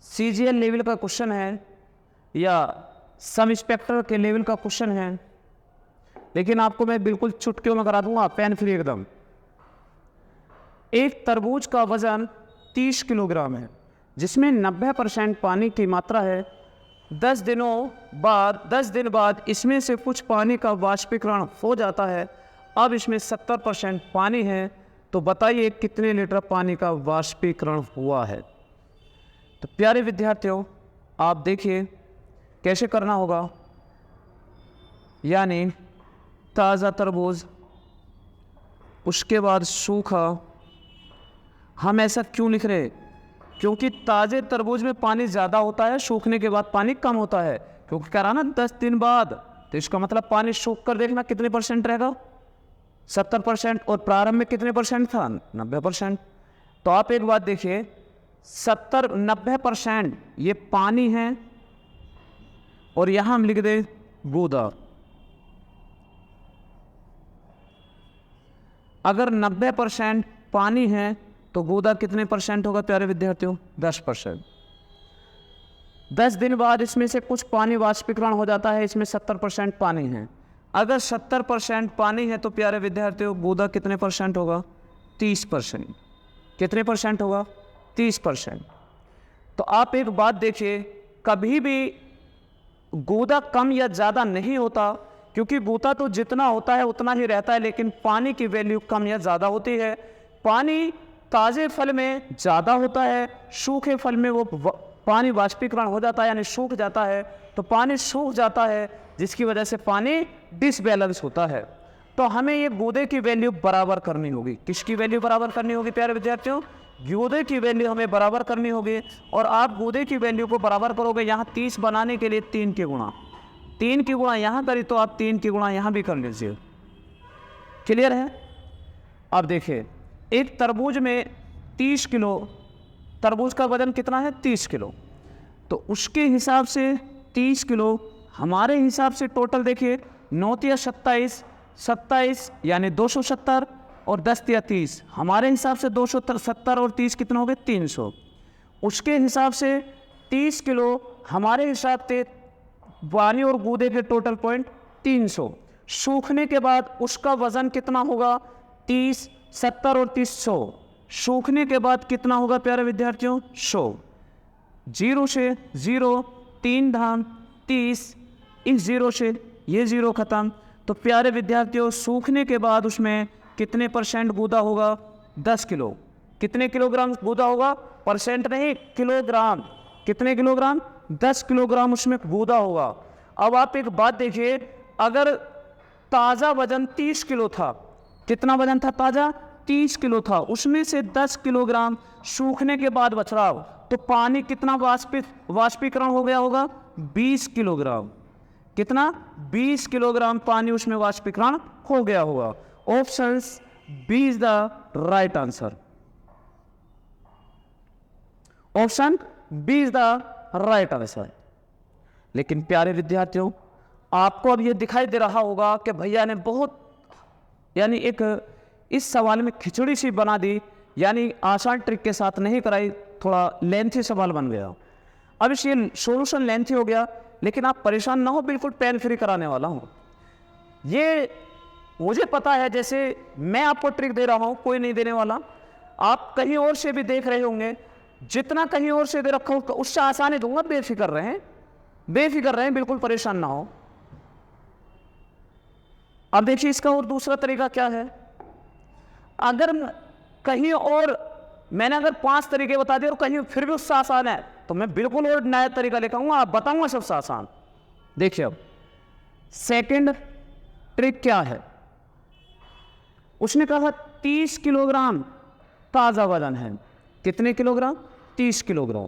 सीजीएल लेवल का क्वेश्चन है या सब इंस्पेक्टर के लेवल का क्वेश्चन है, लेकिन आपको मैं बिल्कुल चुटकियों में करा दूंगा, पेन फ्री एकदम। एक तरबूज का वजन 30 किलोग्राम है, जिसमें 90% पानी की मात्रा है। 10 दिन बाद इसमें से कुछ पानी का वाष्पीकरण हो जाता है। अब इसमें 70% पानी है, तो बताइए कितने लीटर पानी का वाष्पीकरण हुआ है। तो प्यारे विद्यार्थियों आप देखिए कैसे करना होगा, यानी ताज़ा तरबूज, उसके बाद सूखा। हम ऐसा क्यों लिख रहे? क्योंकि ताज़े तरबूज में पानी ज़्यादा होता है, सूखने के बाद पानी कम होता है। क्योंकि कह रहा ना 10 दिन बाद, तो इसका मतलब पानी सूख कर देखना कितने % रहेगा, 70%। और प्रारंभ में कितने % था? 90%। तो आप एक बात देखिए, 70-90% ये पानी है और यहां हम लिख दें गूदा। अगर 90% पानी है तो गूदा कितने % होगा प्यारे विद्यार्थियों? 10%। 10 दिन बाद इसमें से कुछ पानी वाष्पीकरण हो जाता है, इसमें 70% पानी है। अगर 70% पानी है तो प्यारे विद्यार्थियों गूदा कितने % होगा? 30%। कितने % होगा? 30%। तो आप एक बात देखिए, कभी भी गूदा कम या ज़्यादा नहीं होता, क्योंकि गूदा तो जितना होता है उतना ही रहता है, लेकिन पानी की वैल्यू कम या ज़्यादा होती है। पानी ताज़े फल में ज़्यादा होता है, सूखे फल में वो पानी वाष्पीकरण हो जाता है, यानी सूख जाता है। तो पानी सूख जाता है, जिसकी वजह से पानी डिसबैलेंस होता है। तो हमें ये गूदे की वैल्यू बराबर करनी होगी। किसकी वैल्यू बराबर करनी होगी प्यारे विद्यार्थियों? गूदे की वैल्यू हमें बराबर करनी होगी। और आप गूदे की वैल्यू को बराबर करोगे, यहाँ 30 बनाने के लिए 3 की गुणा, 3 की गुणा यहाँ करी तो आप 3 की गुणा यहाँ भी कर लीजिए। क्लियर है? अब देखिए, एक तरबूज में 30 किलो, तरबूज का वजन कितना है? 30 किलो। तो उसके हिसाब से 30 किलो। हमारे हिसाब से टोटल देखिए 9 या 27, 27 यानी 270 और 10 या 30। हमारे हिसाब से 270 और 30 कितना हो गए 300। उसके हिसाब से 30 किलो हमारे हिसाब से पानी और गूदे के टोटल पॉइंट 300। सूखने के बाद उसका वज़न कितना होगा 30, 70 और 30 100। सूखने के बाद कितना होगा प्यारे विद्यार्थियों 100। 0 से 0, 3 धाम 30, इस 0 से ये 0 ख़त्म। तो प्यारे विद्यार्थियों सूखने के बाद उसमें कितने % गूदा होगा 10 किलो। कितने किलोग्राम गूदा होगा, परसेंट नहीं किलोग्राम। कितने किलोग्राम 10 किलोग्राम उसमें गूदा होगा। अब आप एक बात देखिए, अगर ताज़ा वजन 30 किलो था, कितना वजन था ताज़ा 30 किलो था, उसमें से 10 किलोग्राम सूखने के बाद बच रहा हो, तो पानी कितना वाष्पीकरण हो गया होगा 20 किलोग्राम। कितना 20 किलोग्राम पानी उसमें वाष्पीकरण हो गया होगा। Option B is the right answer. Option B is the right answer. लेकिन प्यारे विद्यार्थियों आपको अब ये दिखाई दे रहा होगा कि भैया ने बहुत यानी एक इस सवाल में खिचड़ी सी बना दी, यानी आसान ट्रिक के साथ नहीं कराई, थोड़ा लेंथी सवाल बन गया। अब इस ये सॉल्यूशन लेंथी हो गया, लेकिन आप परेशान ना हो, बिल्कुल पेन फ्री कराने वाला हूँ। ये मुझे पता है, जैसे मैं आपको ट्रिक दे रहा हूँ कोई नहीं देने वाला, आप कहीं और से भी देख रहे होंगे, जितना कहीं और से दे रखा हो उससे आसानी दूंगा। बेफिक्र रहें, बिल्कुल परेशान ना हो। अब देखिए इसका और दूसरा तरीका क्या है। अगर कहीं और मैंने अगर 5 तरीके बता दिए और कहीं फिर भी उससे आसान है, तो मैं बिल्कुल और नया तरीका लेकर आऊंगा, आप बताऊंगा सबसे आसान। देखिए अब सेकंड ट्रिक क्या है। उसने कहा 30 किलोग्राम ताज़ा वजन है। कितने किलोग्राम 30 किलोग्राम।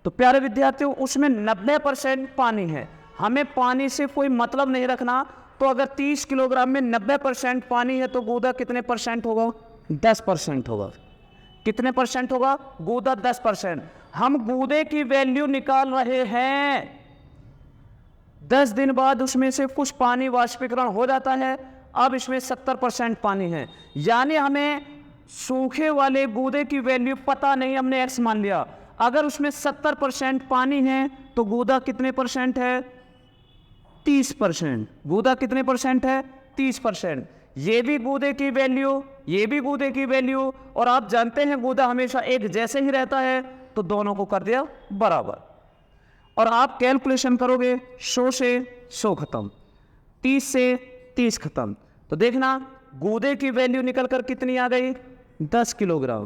तो प्यारे विद्यार्थियों उसमें 90% पानी है। हमें पानी से कोई मतलब नहीं रखना, तो अगर 30 किलोग्राम में 90% पानी है तो गूदा कितने % होगा 10% होगा। कितने % होगा गूदा 10%। हम गूदे की वैल्यू निकाल रहे हैं। 10 दिन बाद उसमें से कुछ पानी वाष्पीकरण हो जाता है। अब इसमें 70% पानी है, यानी हमें सूखे वाले गूदे की वैल्यू पता नहीं, हमने x मान लिया। अगर उसमें 70% पानी है तो गूदा कितने % है 30%। गूदा कितने % है 30%। ये भी गूदे की वैल्यू, ये भी गूदे की वैल्यू, और आप जानते हैं गूदा हमेशा एक जैसे ही रहता है, तो दोनों को कर दिया बराबर। और आप कैलकुलेशन करोगे 100 से 100 खत्म, 30 से 30 खत्म। तो देखना गूदे की वैल्यू निकल कर कितनी आ गई 10 किलोग्राम।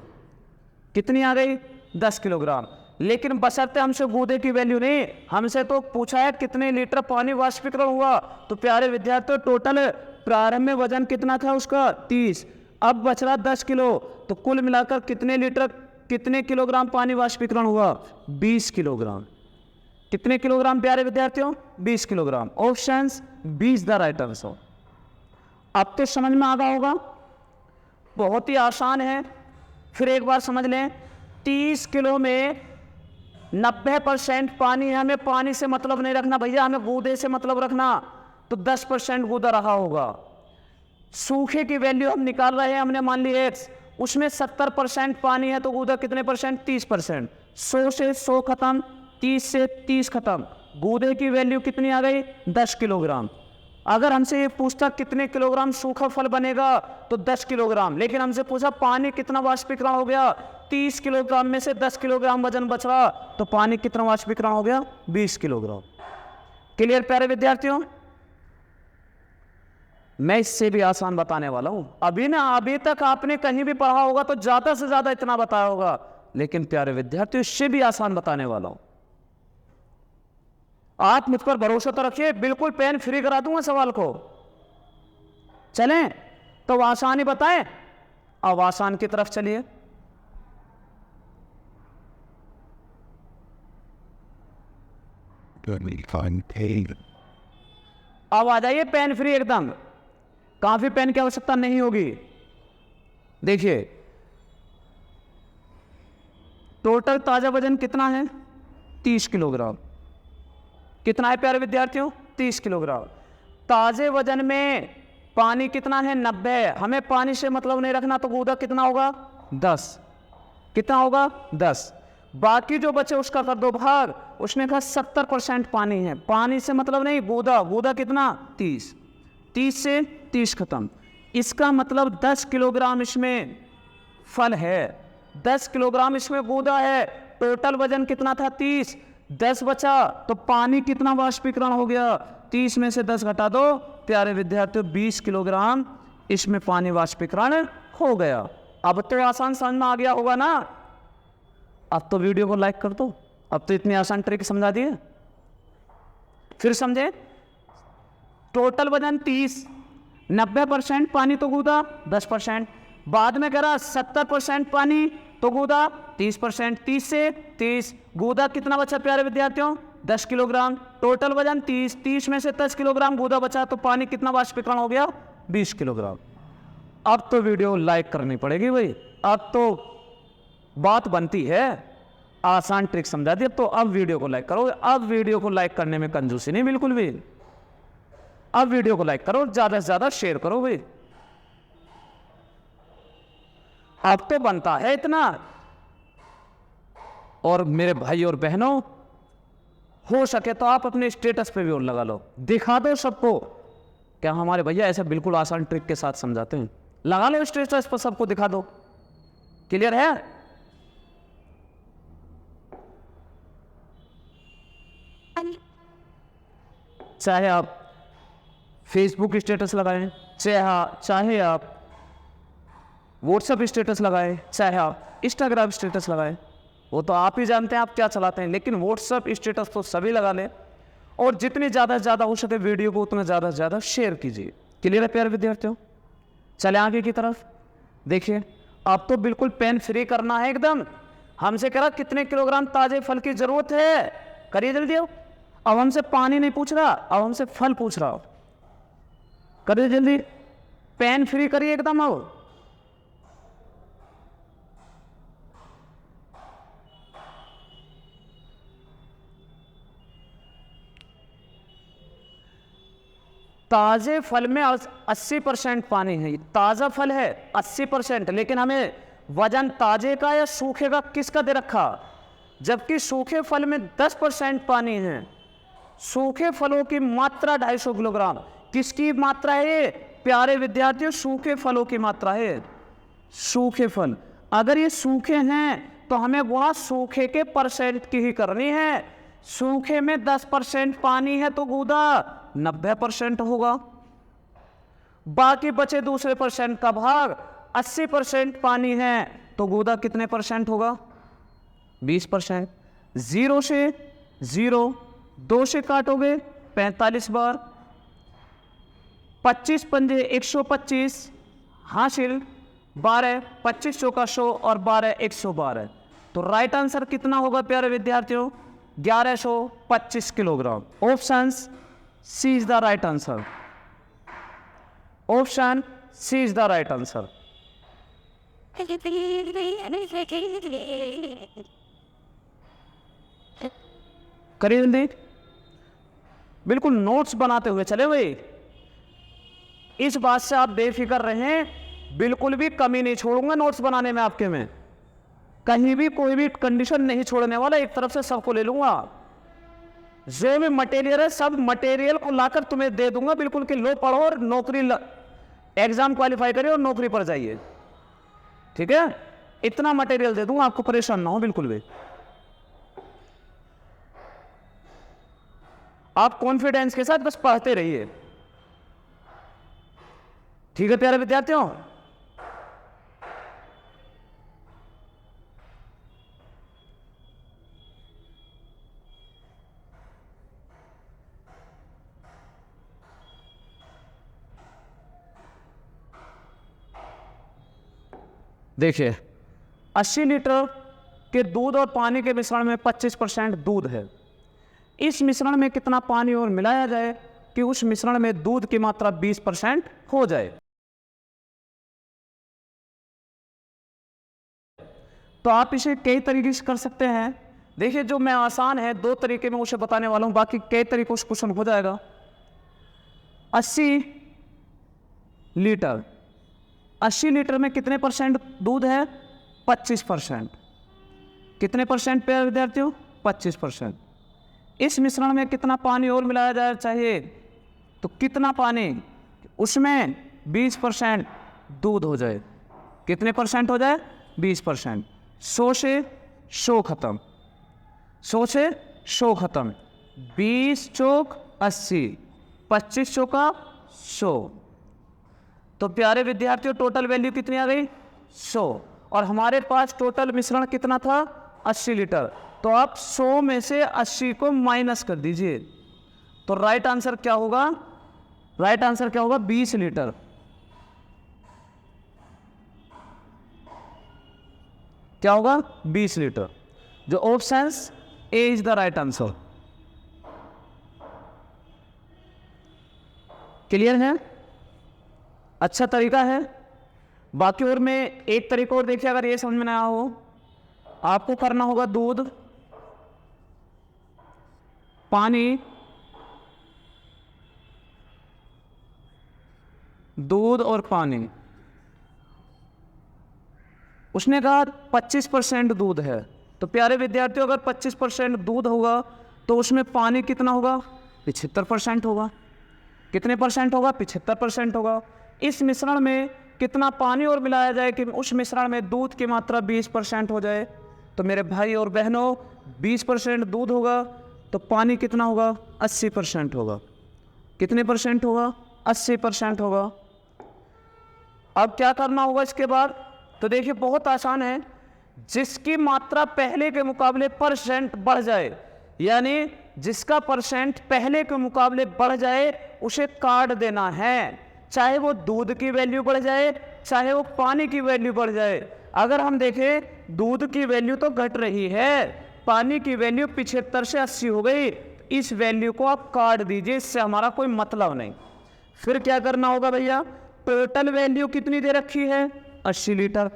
कितनी आ गई 10 किलोग्राम। लेकिन बशर्ते हमसे गूदे की वैल्यू नहीं, हमसे तो पूछा है कितने लीटर पानी वाष्पीकरण हुआ। तो प्यारे विद्यार्थियों टोटल प्रारंभ में वजन कितना था उसका 30, अब बच रहा 10 किलो, तो कुल मिलाकर कितने किलोग्राम पानी वाष्पीकरण हुआ 20 किलोग्राम। कितने किलोग्राम प्यारे विद्यार्थियों 20 kilogram. Option B is the right answer. अब तो समझ में आ गया होगा, बहुत ही आसान है। फिर एक बार समझ लें, 30 किलो में 90% पानी है, हमें पानी से मतलब नहीं रखना भैया, हमें गूदे से मतलब रखना। तो 10% गूदा रहा होगा। सूखे की वैल्यू हम निकाल रहे हैं, हमने मान ली x, उसमें 70% पानी है, तो गूदा कितने % 30%। 100 से 100 खत्म, 30 से 30 खत्म। गूदे की वैल्यू कितनी आ गई 10 किलोग्राम। अगर हमसे ये पूछता कितने किलोग्राम सूखा फल बनेगा तो 10 किलोग्राम, लेकिन हमसे पूछा पानी कितना वाष्पीकरण हो गया 30 किलोग्राम में से 10 किलोग्राम वजन बच रहा, तो पानी कितना वाष्पीकरण हो गया 20 किलोग्राम। क्लियर प्यारे विद्यार्थियों। मैं इससे भी आसान बताने वाला हूं। अभी तक आपने कहीं भी पढ़ा होगा तो ज्यादा से ज्यादा इतना बताया होगा, लेकिन प्यारे विद्यार्थियों इससे भी आसान बताने वाला हूं। आप मुझ पर भरोसा तो रखिए, बिल्कुल पेन फ्री करा दूंगा सवाल को। चलें तो आसानी बताएं। अब आसान की तरफ चलिए। अब आ जाइए पेन फ्री एकदम, काफी पेन की आवश्यकता नहीं होगी। देखिए टोटल ताजा वजन कितना है 30 किलोग्राम। कितना है प्यारे विद्यार्थियों? 30 किलोग्राम। ताजे वजन में पानी कितना है? 90। हमें पानी से मतलब नहीं रखना, तो गूदा कितना होगा? 10। कितना होगा? 10। बाकी जो बचे उसका कर दो भाग। उसने कहा 70% पानी है, पानी से मतलब नहीं, गूदा। गूदा कितना? 30। 30 से 30 खत्म। इसका मतलब 10 किलोग्राम इसमें फल है, 10 किलोग्राम इसमें गूदा है। टोटल वजन कितना था? 30। 10 बचा तो पानी कितना वाष्पीकरण हो गया? 30 में से 10 घटा दो प्यारे विद्यार्थियों, 20 किलोग्राम इसमें पानी वाष्पीकरण हो गया। अब तो आसान समझ में आ गया होगा ना? अब तो वीडियो को लाइक कर दो। अब तो इतनी आसान ट्रिक समझा दिए। फिर समझे, टोटल वजन 30, 90% पानी तो गूदा 10%, बाद में करा 70% पानी तो गूदा 30%। 30 से 30 गूदा कितना बचा प्यारे विद्यार्थियों? 10 किलोग्राम। टोटल वजन 30, 30 में से 10 किलोग्राम गूदा बचा, तो पानी कितना वाष्पीकरण हो गया? 20 किलोग्राम। अब तो वीडियो लाइक करनी पड़ेगी भाई, अब तो बात बनती है। आसान ट्रिक समझा दी, तो अब वीडियो को लाइक करो। अब वीडियो को लाइक करने में कंजूसी नहीं बिल्कुल भी। अब वीडियो को लाइक करो, ज्यादा से ज्यादा शेयर करो भाई। अब तो बनता है इतना। और मेरे भाई और बहनों, हो सके तो आप अपने स्टेटस पे भी और लगा लो, दिखा दो सबको क्या हमारे भैया ऐसे बिल्कुल आसान ट्रिक के साथ समझाते हैं। लगा लो स्टेटस पर, सबको दिखा दो। क्लियर है? चाहे आप फेसबुक स्टेटस लगाएं, चाहे आप व्हाट्सएप स्टेटस लगाएं, चाहे आप इंस्टाग्राम स्टेटस लगाएं, वो तो आप ही जानते हैं आप क्या चलाते हैं। लेकिन व्हाट्सएप स्टेटस तो सभी लगा लें, और जितनी ज़्यादा से ज़्यादा हो सके वीडियो को उतना ज़्यादा से ज़्यादा शेयर कीजिए। क्लियर है प्यारे विद्यार्थियों? चले आगे की तरफ। देखिए, अब तो बिल्कुल पेन फ्री करना है एकदम। हमसे कह रहा कितने किलोग्राम ताजे फल की जरूरत है, करिए जल्दी। अब हमसे पानी नहीं पूछ रहा, अब हमसे फल पूछ रहा। करिए जल्दी, पेन फ्री करिए एकदम। अब ताजे फल में 80% पानी है। ताजा फल है 80%, लेकिन हमें वजन ताजे का या सूखे का किसका दे रखा? जबकि सूखे फल में 10% पानी है। सूखे फलों की मात्रा 250 किलोग्राम। किसकी मात्रा है ये प्यारे विद्यार्थियों? सूखे फलों की मात्रा है। सूखे फल, अगर ये सूखे हैं तो हमें गुणा सूखे के परसेंट की ही करनी है। सूखे में 10% पानी है तो गूदा 90% होगा। बाकी बचे दूसरे परसेंट का भाग 80% पानी है तो गूदा कितने परसेंट होगा? 20%। 0 से 0, 2 से काटोगे 45 बार, 25 पंजे 125 हासिल, 12, 25 चौका 100 और 12 112। तो राइट आंसर कितना होगा प्यारे विद्यार्थियों? 1125 kilogram. Option C is the right answer. Option C is the right answer. करिए जल्दी, बिल्कुल नोट्स बनाते हुए चले भाई। इस बात से आप बेफिक्र रहें, बिल्कुल भी कमी नहीं छोड़ूंगा नोट्स बनाने में आपके में। कहीं भी कोई भी कंडीशन नहीं छोड़ने वाला, एक तरफ से सबको ले लूंगा। जो भी मटेरियल है सब मटेरियल को लाकर तुम्हें दे दूंगा, बिल्कुल कि लो पढ़ो और नौकरी एग्जाम क्वालिफाई करिए और नौकरी पर जाइए। ठीक है, इतना मटेरियल दे दूंगा आपको, परेशान ना हो बिल्कुल भी। आप कॉन्फिडेंस के साथ बस पढ़ते रहिए। ठीक है प्यारे विद्यार्थियों? देखिए, 80 लीटर के दूध और पानी के मिश्रण में 25% दूध है। इस मिश्रण में कितना पानी और मिलाया जाए कि उस मिश्रण में दूध की मात्रा 20% हो जाए? तो आप इसे कई तरीके से कर सकते हैं। देखिए जो मैं आसान है 2 तरीके में उसे बताने वाला हूँ, बाकी कई तरीकों से क्वेश्चन हो जाएगा। 80 लीटर, 80 लीटर में कितने परसेंट दूध है? 25%। कितने परसेंट पे विद्यार्थियों? 25%। इस मिश्रण में कितना पानी और मिलाया जाना चाहिए? तो कितना पानी? उसमें 20% दूध हो जाए। कितने परसेंट हो जाए? 20%। 100 से 100 खत्म, 100 से 100 खत्म। 20 चौक 80, 25 चौका 100। तो प्यारे विद्यार्थियों टोटल वैल्यू कितनी आ गई? 100। और हमारे पास टोटल मिश्रण कितना था? 80 लीटर। तो आप 100 में से 80 को माइनस कर दीजिए, तो राइट आंसर क्या होगा? राइट आंसर क्या होगा? 20 लीटर। क्या होगा? 20 लीटर। जो options A is the right answer. Clear है? अच्छा तरीका है। बाकी और में एक तरीका और देखिए, अगर ये समझ में ना आया हो, आपको करना होगा दूध, पानी, दूध और पानी। उसने कहा 25% दूध है, तो प्यारे विद्यार्थियों अगर 25% दूध होगा तो उसमें पानी कितना होगा? 75% होगा। कितने परसेंट होगा? 75% होगा। इस मिश्रण में कितना पानी और मिलाया जाए कि उस मिश्रण में दूध की मात्रा 20% हो जाए? तो मेरे भाई और बहनों 20% दूध होगा तो पानी कितना होगा? 80% होगा। कितने परसेंट होगा? 80% होगा। अब क्या करना होगा इसके बाद? तो देखिए बहुत आसान है। जिसकी मात्रा पहले के मुकाबले परसेंट बढ़ जाए, यानी जिसका परसेंट पहले के मुकाबले बढ़ जाए उसे काट देना है। चाहे वो दूध की वैल्यू बढ़ जाए, चाहे वो पानी की वैल्यू बढ़ जाए। अगर हम देखें दूध की वैल्यू तो घट रही है, पानी की वैल्यू 75 से 80 हो गई, इस वैल्यू को आप काट दीजिए, इससे हमारा कोई मतलब नहीं। फिर क्या करना होगा भैया? टोटल वैल्यू कितनी दे रखी है? 80 लीटर।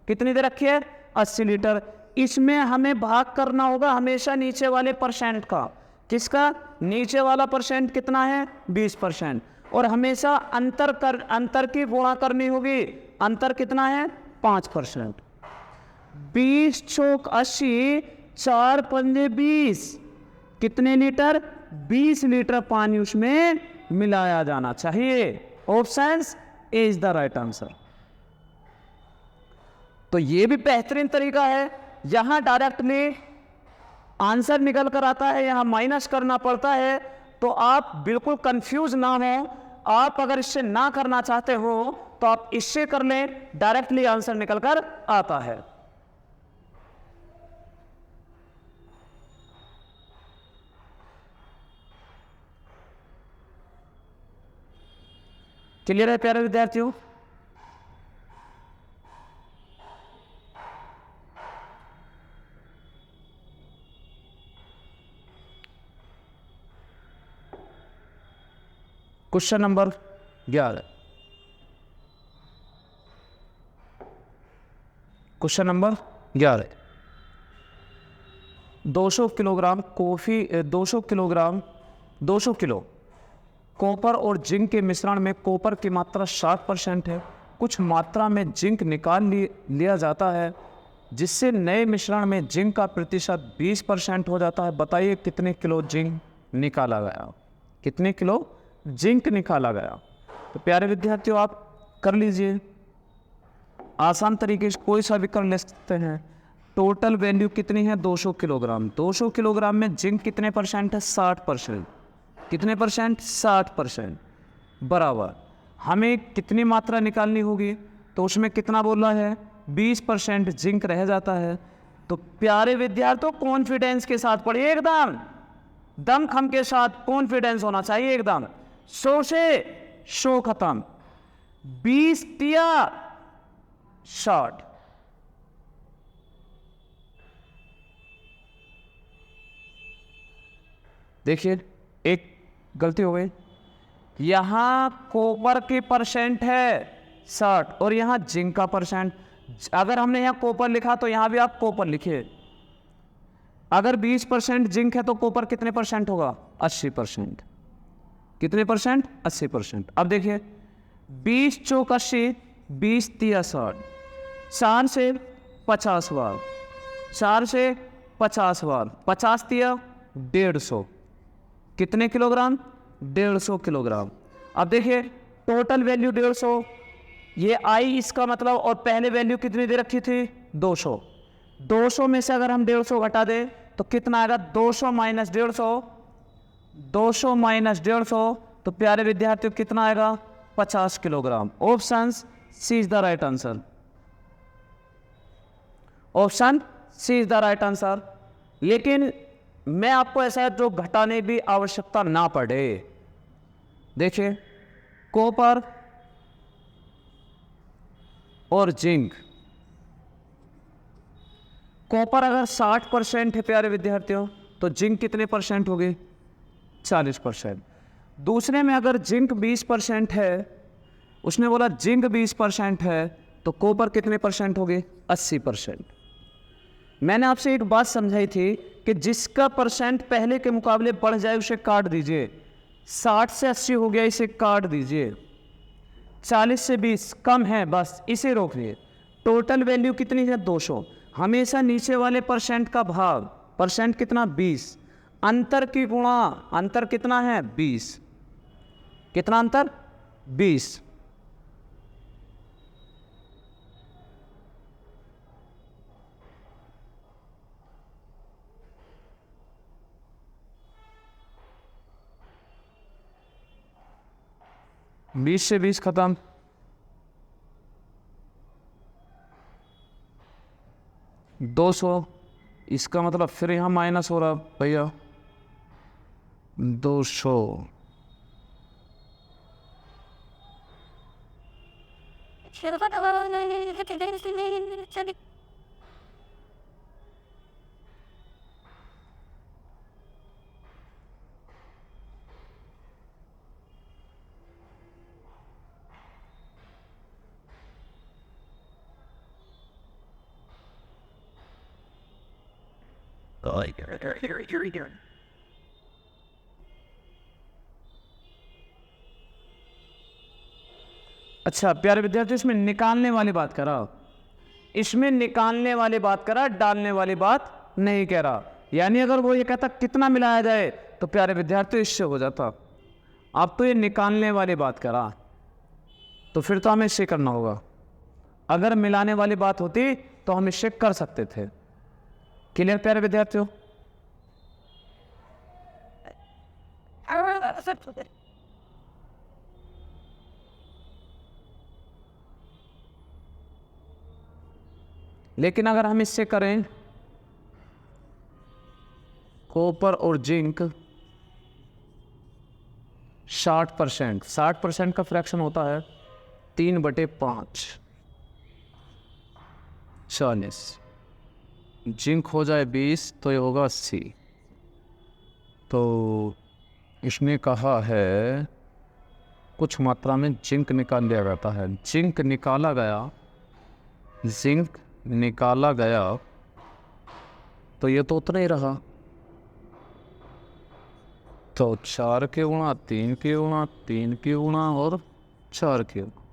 कितनी दे रखी है? 80 लीटर। इसमें हमें भाग करना होगा हमेशा नीचे वाले परसेंट का। किसका? नीचे वाला परसेंट कितना है? 20%। और हमेशा अंतर की गुणा करनी होगी। अंतर कितना है? 5%। 20 चौक 80, 4 पंजे 20। कितने लीटर? 20 लीटर पानी उसमें मिलाया जाना चाहिए। Options A is the right answer. तो ये भी बेहतरीन तरीका है। यहां डायरेक्टली आंसर निकल कर आता है, यहां माइनस करना पड़ता है, तो आप बिल्कुल कंफ्यूज ना हो। आप अगर इससे ना करना चाहते हो तो आप इससे कर लें, डायरेक्टली आंसर निकल कर आता है। क्लियर है प्यारे विद्यार्थियों? Question number 11। Question number 11। 200 kilogram coffee 200 kilo copper और जिंक के मिश्रण में कॉपर की मात्रा 60% है। कुछ मात्रा में जिंक निकाल लिया जाता है, जिससे नए मिश्रण में जिंक का प्रतिशत 20% हो जाता है। बताइए कितने किलो जिंक निकाला गया? कितने किलो जिंक निकाला गया? तो प्यारे विद्यार्थियों आप कर लीजिए, आसान तरीके से कोई सा भी कर ले सकते हैं। टोटल वैल्यू कितनी है? 200 किलोग्राम। 200 किलोग्राम में जिंक कितने परसेंट है? 60%। कितने परसेंट? 60%। बराबर हमें कितनी मात्रा निकालनी होगी? तो उसमें कितना बोला है? 20% जिंक रह जाता है। तो प्यारे विद्यार्थियों कॉन्फिडेंस के साथ पढ़िए, एकदम दमखम के साथ कॉन्फिडेंस होना चाहिए एकदम। 100 से 100 खत्म, 20 तिया 60। देखिए एक गलती हो गई, यहां कॉपर की परसेंट है 60 और यहां जिंक का परसेंट। अगर हमने यहां कॉपर लिखा तो यहां भी आप कॉपर लिखिए। अगर 20% जिंक है तो कॉपर कितने परसेंट होगा? 80%। कितने परसेंट? 80%। अब देखिए 20 चौक 80, 20 तिया 60, 4 से 50 बार, 4 से 50 बार, 50 तिया 150, कितने किलोग्राम? 150 किलोग्राम। अब देखिए टोटल वैल्यू 150, ये आई इसका मतलब, और पहले वैल्यू कितनी दे रखी थी? 200। 200 में से अगर हम 150 घटा दें तो कितना आएगा? 200 माइनस 150, 200 माइनस 150, तो प्यारे विद्यार्थियों कितना आएगा? 50 kilogram. Option C is the right answer. Option C is the right answer. लेकिन मैं आपको ऐसा है जो घटाने भी आवश्यकता ना पड़े। देखिए कॉपर और जिंक, कॉपर अगर 60% है प्यारे विद्यार्थियों, तो जिंक कितने परसेंट होगी? 40%। दूसरे में अगर जिंक 20% है, उसने बोला जिंक 20% है, तो कॉपर कितने परसेंट होगी? 80%। मैंने आपसे एक बात समझाई थी कि जिसका परसेंट पहले के मुकाबले बढ़ जाए उसे काट दीजिए। 60 से 80 हो गया, इसे काट दीजिए। 40 से 20 कम है, बस इसे रोक लिए। टोटल वैल्यू कितनी है? 200। हमेशा नीचे वाले परसेंट का भाग, परसेंट कितना? 20। अंतर की गुणा, अंतर कितना है? 20। कितना अंतर? 20। बीस से 20 खत्म। दो सौ, इसका मतलब फिर यहाँ माइनस हो रहा भैया। 200, अच्छा प्यारे विद्यार्थी, इसमें निकालने वाली बात करा, इसमें निकालने वाली बात करा, डालने वाली बात नहीं कह रहा। यानी अगर वो ये कहता कितना मिलाया जाए तो प्यारे विद्यार्थी इससे हो जाता। अब तो ये निकालने वाली बात करा, तो फिर तो हमें इससे करना होगा। अगर मिलाने वाली बात होती तो हम इससे कर सकते थे। क्लियर प्यारे विद्यार्थियों? लेकिन अगर हम इससे करें कॉपर और जिंक 60%, 60% का फ्रैक्शन होता है 3/5, 40। जिंक हो जाए 20 तो ये होगा 80। तो इसने कहा है कुछ मात्रा में जिंक निकाल लिया जाता है। जिंक निकाला गया, जिंक निकाला गया, तो ये तो उतना ही रहा। तो 4 के गुणा 3 के गुणा 3 के गुणा और 4 के गुणा,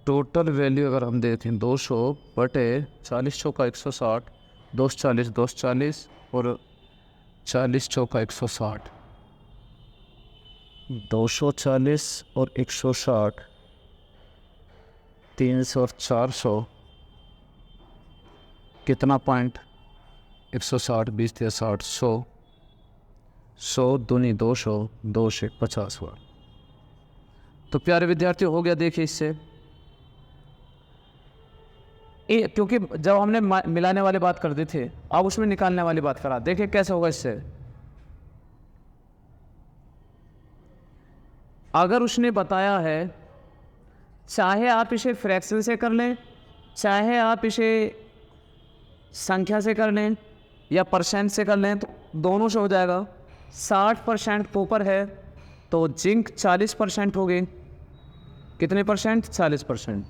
टोटल वैल्यू अगर हम देखें 200/40 चौका 160, 240 240 और 40 चौका 160, 240 और 160, 300 और 400, कितना पॉइंट? 160, 20 या 60, 100, 100 दूनी 200, 2 से 50 हुआ। तो प्यारे विद्यार्थियों हो गया। देखिए इससे क्योंकि जब हमने मिलाने वाली बात कर दी थी, अब उसमें निकालने वाली बात करा। देखिए कैसे होगा इससे। अगर उसने बताया है, चाहे आप इसे फ्रैक्शन से कर लें, चाहे आप इसे संख्या से कर लें या परसेंट से कर लें, तो दोनों से हो जाएगा। 60% कॉपर है तो जिंक 40% होगी। कितने परसेंट? 40%।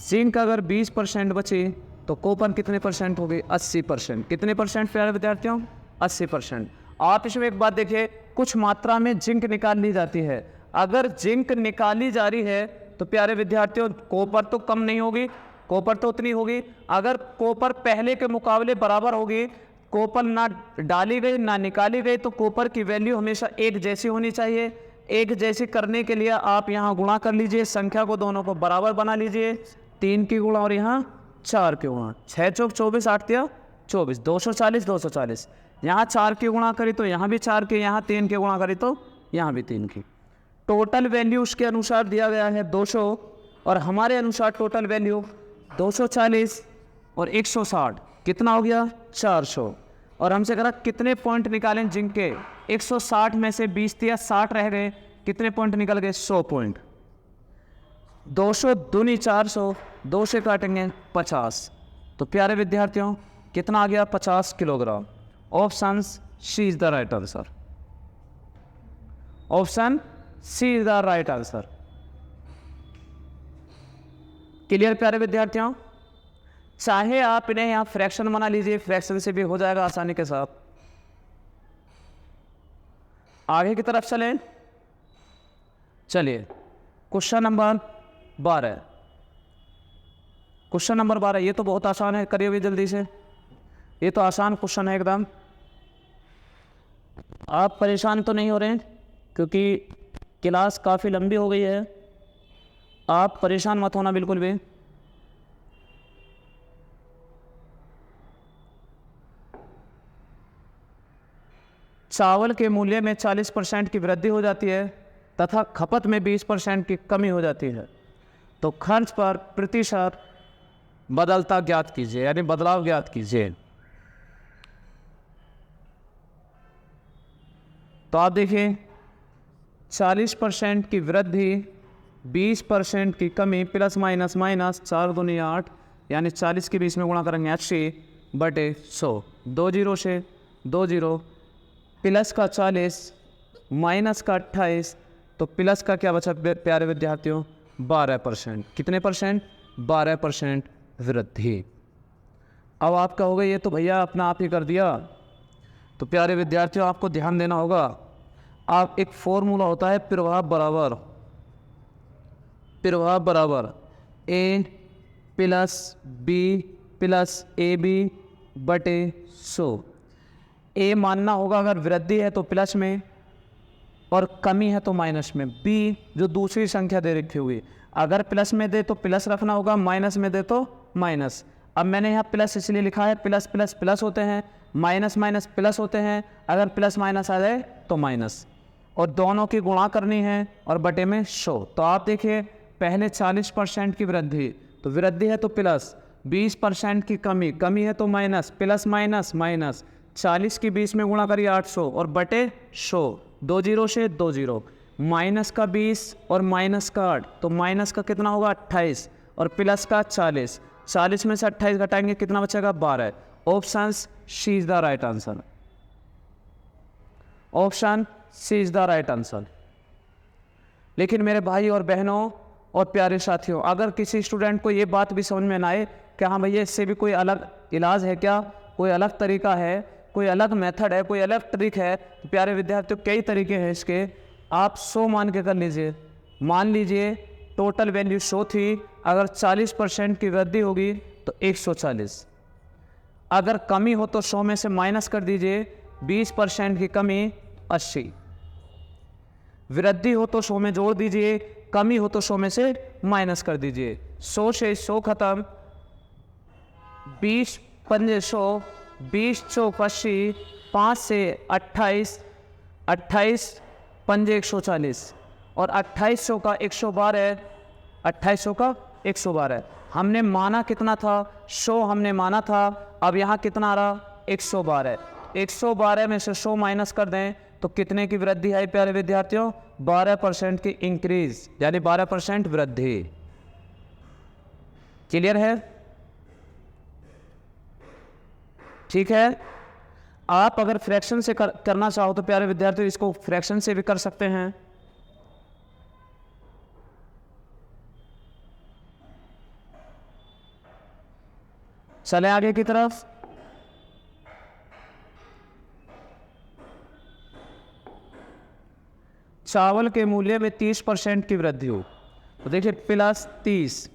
जिंक अगर 20% बची तो कॉपर कितने परसेंट होगी? 80%। कितने परसेंट प्यारे विद्यार्थियों? 80%। आप इसमें एक बात देखिए, कुछ मात्रा में जिंक निकाल ली जाती है। अगर जिंक निकाली जा रही है तो प्यारे विद्यार्थियों कॉपर तो कम नहीं होगी, कॉपर तो उतनी होगी। अगर कॉपर पहले के मुकाबले बराबर होगी, कॉपर ना डाली गई ना निकाली गई, तो कॉपर की वैल्यू हमेशा एक जैसी होनी चाहिए। एक जैसी करने के लिए आप यहाँ गुणा कर लीजिए, संख्या को दोनों को बराबर बना लीजिए। 3 की गुणा और यहाँ 4 की गुणा, 6 चौक 24, 8 तिया 24, 240 240। यहाँ 4 की गुणा करी तो यहाँ भी 4 की, यहाँ 3 की गुणा करी तो यहाँ भी 3 की। टोटल वैल्यू उसके अनुसार दिया गया है 200, और हमारे अनुसार टोटल वैल्यू 240 और 160 कितना हो गया? 400। और हमसे करा कितने पॉइंट निकालें जिंक के? 160 में से 20 दिया 60 रह गए, कितने पॉइंट निकल गए? 100 पॉइंट। 200 दूनी 400, 2 से काटेंगे 50। तो प्यारे विद्यार्थियों कितना आ गया? 50 kilogram. Option C is the right answer. Option C is the right answer. Clear प्यारे विद्यार्थियों? चाहे आप इन्हें यहाँ फ्रैक्शन बना लीजिए, फ्रैक्शन से भी हो जाएगा आसानी के साथ। आगे की तरफ चलें। चलिए क्वेश्चन नंबर 12। क्वेश्चन नंबर 12 ये तो बहुत आसान है, करिए भी जल्दी से। ये तो आसान क्वेश्चन है एकदम। आप परेशान तो नहीं हो रहे हैं क्योंकि क्लास काफ़ी लंबी हो गई है। आप परेशान मत होना बिल्कुल भी। चावल के मूल्य में 40% की वृद्धि हो जाती है तथा खपत में 20% की कमी हो जाती है, तो खर्च पर प्रतिशत बदलता ज्ञात कीजिए, यानी बदलाव ज्ञात कीजिए। तो आप देखिए 40% की वृद्धि, 20% की कमी, प्लस माइनस माइनस, 4 दूनी 8, यानी 40 के 20 में गुणा करेंगे 80/100। 2 जीरो से 2 जीरो, प्लस का 40 माइनस का 28, तो प्लस का क्या बचा प्यारे विद्यार्थियों? 12%। कितने परसेंट? 12% वृद्धि। अब आप कहोगे ये तो भैया अपना आप ही कर दिया। तो प्यारे विद्यार्थियों आपको ध्यान देना होगा। आप एक फॉर्मूला होता है प्रभाव बराबर A plus B plus A B बटे 100। ए मानना होगा अगर वृद्धि है तो प्लस में और कमी है तो माइनस में। बी जो दूसरी संख्या दे रखी हुई, अगर प्लस में दे तो प्लस रखना होगा, माइनस में दे तो माइनस। अब मैंने यहाँ प्लस इसलिए लिखा है, प्लस प्लस प्लस होते हैं, माइनस माइनस प्लस होते हैं, अगर प्लस माइनस आ जाए तो माइनस, और दोनों की गुणा करनी है और बटे में 100। तो आप देखिए पहले 40% की वृद्धि, तो वृद्धि है तो प्लस, 20% की कमी है तो माइनस, प्लस माइनस माइनस, 40 की 20 में गुणा करिए 800 और बटे 100, 2 जीरो से 2 जीरो, माइनस का 20 और माइनस का 8, तो माइनस का कितना होगा? 28 और प्लस का 40, 40 में से 28 घटाएंगे कितना बचेगा? 12। Option C is the right answer. Option C is the right answer. लेकिन मेरे भाई और बहनों और प्यारे साथियों, अगर किसी स्टूडेंट को ये बात भी समझ में ना आए कि हाँ भैया इससे भी कोई अलग इलाज है क्या, कोई अलग तरीका है, कोई अलग मेथड है, कोई अलग ट्रिक है, तो प्यारे विद्यार्थियों कई तरीके हैं इसके। आप 100 मान के कर लीजिए। मान लीजिए टोटल वैल्यू 100 थी, अगर 40% की वृद्धि होगी तो 140, अगर कमी हो तो 100 में से माइनस कर दीजिए, 20% की कमी 80, वृद्धि हो तो 100 में जोड़ दीजिए, कमी हो तो 100 में से माइनस कर दीजिए। 100 से 100 खत्म, 20 पंजे 100, 20 चौक 80, 5 से 28, 28 पंजे 140 और 2800 का 112, 2800 का 112। हमने माना कितना था? 100 हमने माना था। अब यहाँ कितना आ रहा? 112। 112 में से 100 माइनस कर दें तो कितने की वृद्धि है प्यारे विद्यार्थियों? 12% की इंक्रीज, यानी 12% वृद्धि। क्लियर है? ठीक है। आप अगर फ्रैक्शन से करना चाहो तो प्यारे विद्यार्थियों इसको फ्रैक्शन से भी कर सकते हैं। चले आगे की तरफ। चावल के मूल्य में 30% की वृद्धि हो, तो देखिए प्लस 30,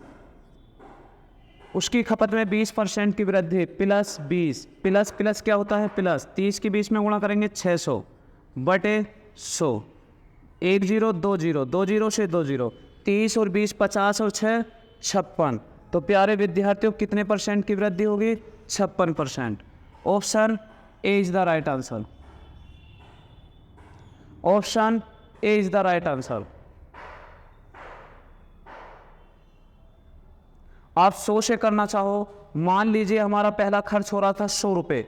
उसकी खपत में 20% की वृद्धि प्लस 20, प्लस प्लस क्या होता है प्लस, 30 के 20 में गुणा करेंगे 600 बटे 100, 1 0 2 0, 2 0 से 2 0, 30 और 20 50 और 6 56। तो प्यारे विद्यार्थियों कितने परसेंट की वृद्धि होगी, 56%। Option A is the right answer, option A is the right answer. आप 100 से करना चाहो, मान लीजिए हमारा पहला खर्च हो रहा था 100 रुपये,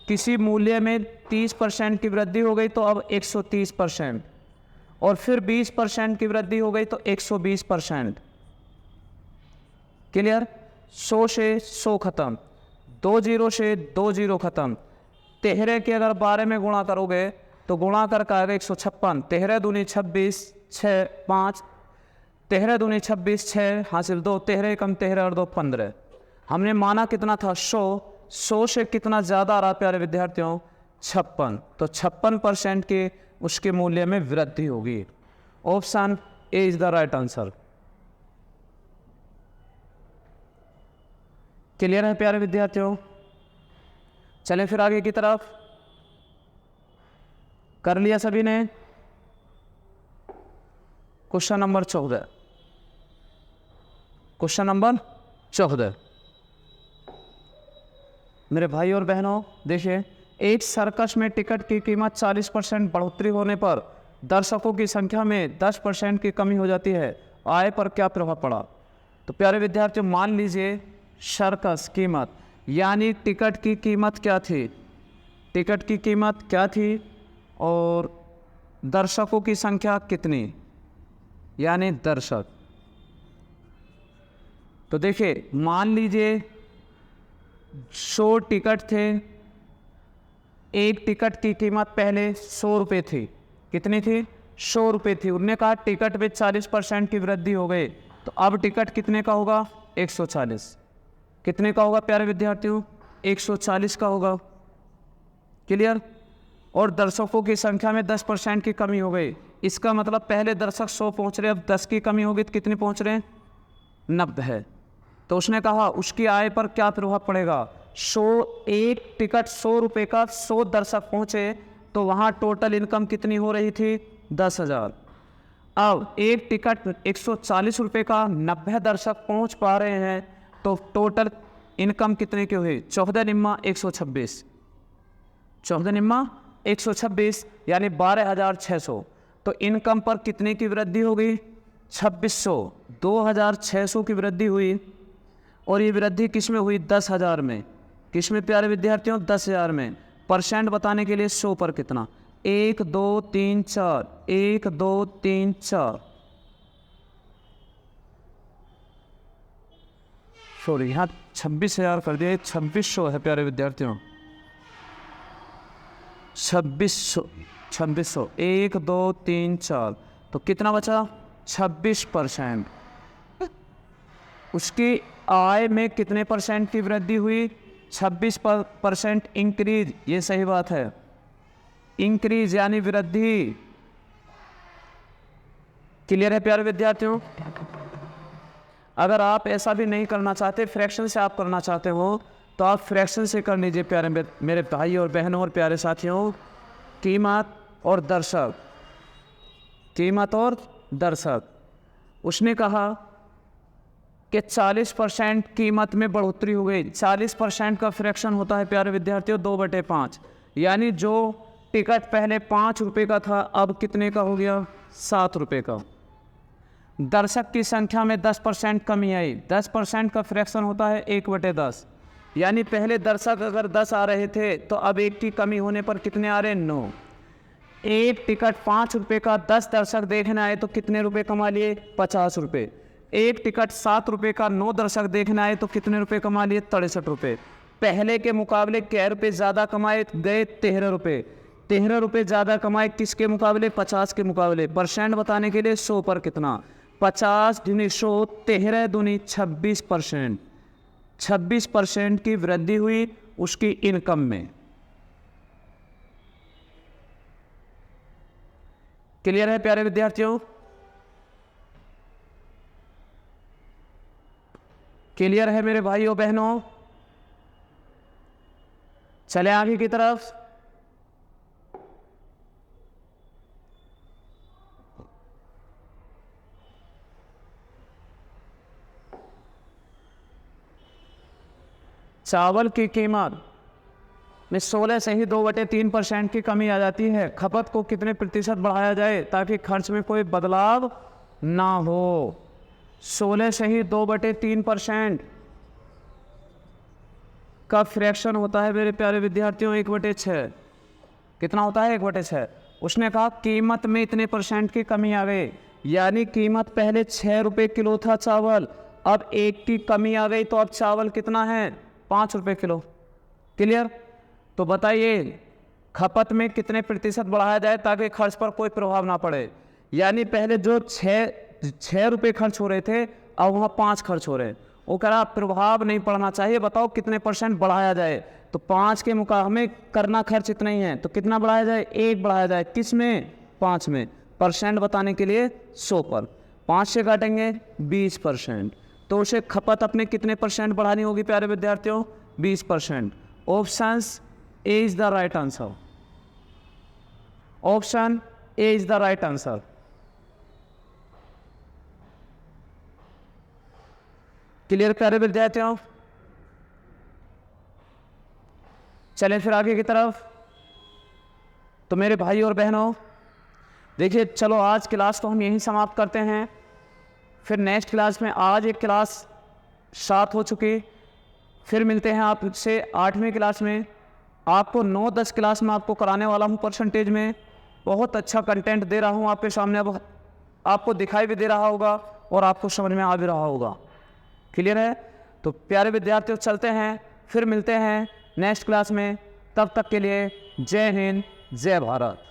किसी मूल्य में 30% की वृद्धि हो गई तो अब 130%, और फिर 20% की वृद्धि हो गई तो 120%। क्लियर। 100 से 100 खत्म, 2 0 से 2 0 खत्म, 13 के अगर 12 में गुणा करोगे तो गुणा करके आएगा 156, 13 दूनी 26, 6 5, 13 दूनी 26, 6 हासिल 2, 13 कम 13 और 2 15। हमने माना कितना था 100, 100 से कितना ज़्यादा आ रहा प्यारे विद्यार्थियों 56, तो 56% के उसके मूल्य में वृद्धि होगी। Option A is the right answer. Clear है प्यारे विद्यार्थियों। चलें फिर आगे की तरफ। कर लिया सभी ने। क्वेश्चन नंबर 14, क्वेश्चन नंबर 14 मेरे भाई और बहनों देखिए, एक सर्कस में टिकट की कीमत 40% बढ़ोतरी होने पर दर्शकों की संख्या में 10% की कमी हो जाती है, आय पर क्या प्रभाव पड़ा। तो प्यारे विद्यार्थियों मान लीजिए सर्कस कीमत यानी टिकट की कीमत क्या थी, टिकट की कीमत क्या थी और दर्शकों की संख्या कितनी, यानी दर्शक। तो देखिए मान लीजिए 100 टिकट थे, एक टिकट की कीमत पहले 100 रुपये थी, कितनी थी 100 रुपये थी। उन्होंने कहा टिकट में 40% की वृद्धि हो गई, तो अब टिकट कितने का होगा 140। कितने का होगा प्यारे विद्यार्थियों 140 का होगा। क्लियर। और दर्शकों की संख्या में 10% की कमी हो गई, इसका मतलब पहले दर्शक 100 पहुँच रहे, अब 10 की कमी होगी तो कितने पहुँच रहे हैं 90 है। तो उसने कहा उसकी आय पर क्या प्रभाव पड़ेगा। 100 एक टिकट 100 रुपये का 100 दर्शक पहुँचे तो वहाँ टोटल इनकम कितनी हो रही थी 10,000। अब एक टिकट 140 रुपये का 90 दर्शक पहुँच पा रहे हैं तो टोटल इनकम कितने की हुई 14 निम्मा 126, 14 निम्मा 126 यानी 12,600। तो इनकम पर कितने की वृद्धि होगी 2600, 2,600 की वृद्धि हुई। और ये वृद्धि किस में हुई 10,000 में, किस में प्यारे विद्यार्थियों 10,000 में। परसेंट बताने के लिए 100 पर कितना 1 2 3 4, 1 2 3 4, सॉरी यहाँ 26,000 कर दिया, 2600 है प्यारे विद्यार्थियों, 2600, 1 2 3 4, तो कितना बचा 26%। उसकी आय में कितने परसेंट की वृद्धि हुई 26% इंक्रीज, ये सही बात है, इंक्रीज यानी वृद्धि। क्लियर है प्यारे विद्यार्थियों। अगर आप ऐसा भी नहीं करना चाहते, फ्रैक्शन से आप करना चाहते हो तो आप फ्रैक्शन से कर लीजिए प्यारे मेरे भाई और बहनों और प्यारे साथियों। कीमत और दर्शक, कीमत और दर्शक। उसने कहा कि 40% कीमत में बढ़ोतरी हो गई। 40% का फ्रैक्शन होता है प्यारे विद्यार्थियों 2/5, यानी जो टिकट पहले 5 रुपये का था अब कितने का हो गया 7 रुपये का। दर्शक की संख्या में 10% कमी आई, 10% का फ्रैक्शन होता है 1/10, यानी पहले दर्शक अगर 10 आ रहे थे तो अब 1 की कमी होने पर कितने आ रहे हैं 9। एक टिकट 5 रुपये का 10 दर्शक देखने आए तो कितने रुपए कमा लिए 50 रुपये। एक टिकट 7 रुपये का 9 दर्शक देखने आए तो कितने रुपए कमा लिए 63 रुपये। पहले के मुकाबले क्या रुपये ज़्यादा कमाए गए 13 रुपये, 13 रुपये ज़्यादा कमाए किसके मुकाबले 50 के मुकाबले। परसेंट बताने के लिए 100 पर कितना 50 दूनी 100, 13 दूनी 26%। 26% की वृद्धि हुई उसकी इनकम में। क्लियर है प्यारे विद्यार्थियों? क्लियर है मेरे भाइयों बहनों? चले आगे की तरफ। चावल की कीमत में 16 से ही 2/3% की कमी आ जाती है। खपत को कितने प्रतिशत बढ़ाया जाए ताकि खर्च में कोई बदलाव ना हो? 16 से ही 2/3% का फ्रैक्शन होता है मेरे प्यारे विद्यार्थियों 1/6। कितना होता है? 1/6। उसने कहा कीमत में इतने % की कमी आ गई, यानी कीमत पहले 6 रुपये किलो था चावल, अब 1 की कमी आ गई, तो अब चावल कितना है? 5 रुपये किलो। क्लियर? तो बताइए खपत में कितने प्रतिशत बढ़ाया जाए ताकि खर्च पर कोई प्रभाव ना पड़े? यानी पहले जो 6 रुपये खर्च हो रहे थे, अब वहाँ 5 खर्च हो रहे हैं। वो कह रहा प्रभाव नहीं पड़ना चाहिए, बताओ कितने % बढ़ाया जाए? तो 5 के मुकाबले करना खर्च इतना ही है, तो कितना बढ़ाया जाए? 1 बढ़ाया जाए। किस में? 5 में। % बताने के लिए 100 पर 5 से काटेंगे 20%, तो उसे खपत अपने कितने % बढ़ानी होगी प्यारे विद्यार्थियों? 20%। Options A is the right answer. Option A is the right answer. Clear प्यारे विद्यार्थियों? चलें फिर आगे की तरफ। तो मेरे भाई और बहनों देखिए, चलो आज क्लास को हम यहीं समाप्त करते हैं। फिर नेक्स्ट क्लास में, आज एक क्लास 7 हो चुकी, फिर मिलते हैं आपसे 8वीं क्लास में। आपको 9-10 क्लास में आपको कराने वाला हूँ परसेंटेज में। बहुत अच्छा कंटेंट दे रहा हूँ आपके सामने, अब आपको दिखाई भी दे रहा होगा और आपको समझ में आ भी रहा होगा। क्लियर है? तो प्यारे विद्यार्थियों चलते हैं, फिर मिलते हैं नेक्स्ट क्लास में। तब तक के लिए जय हिंद, जय भारत।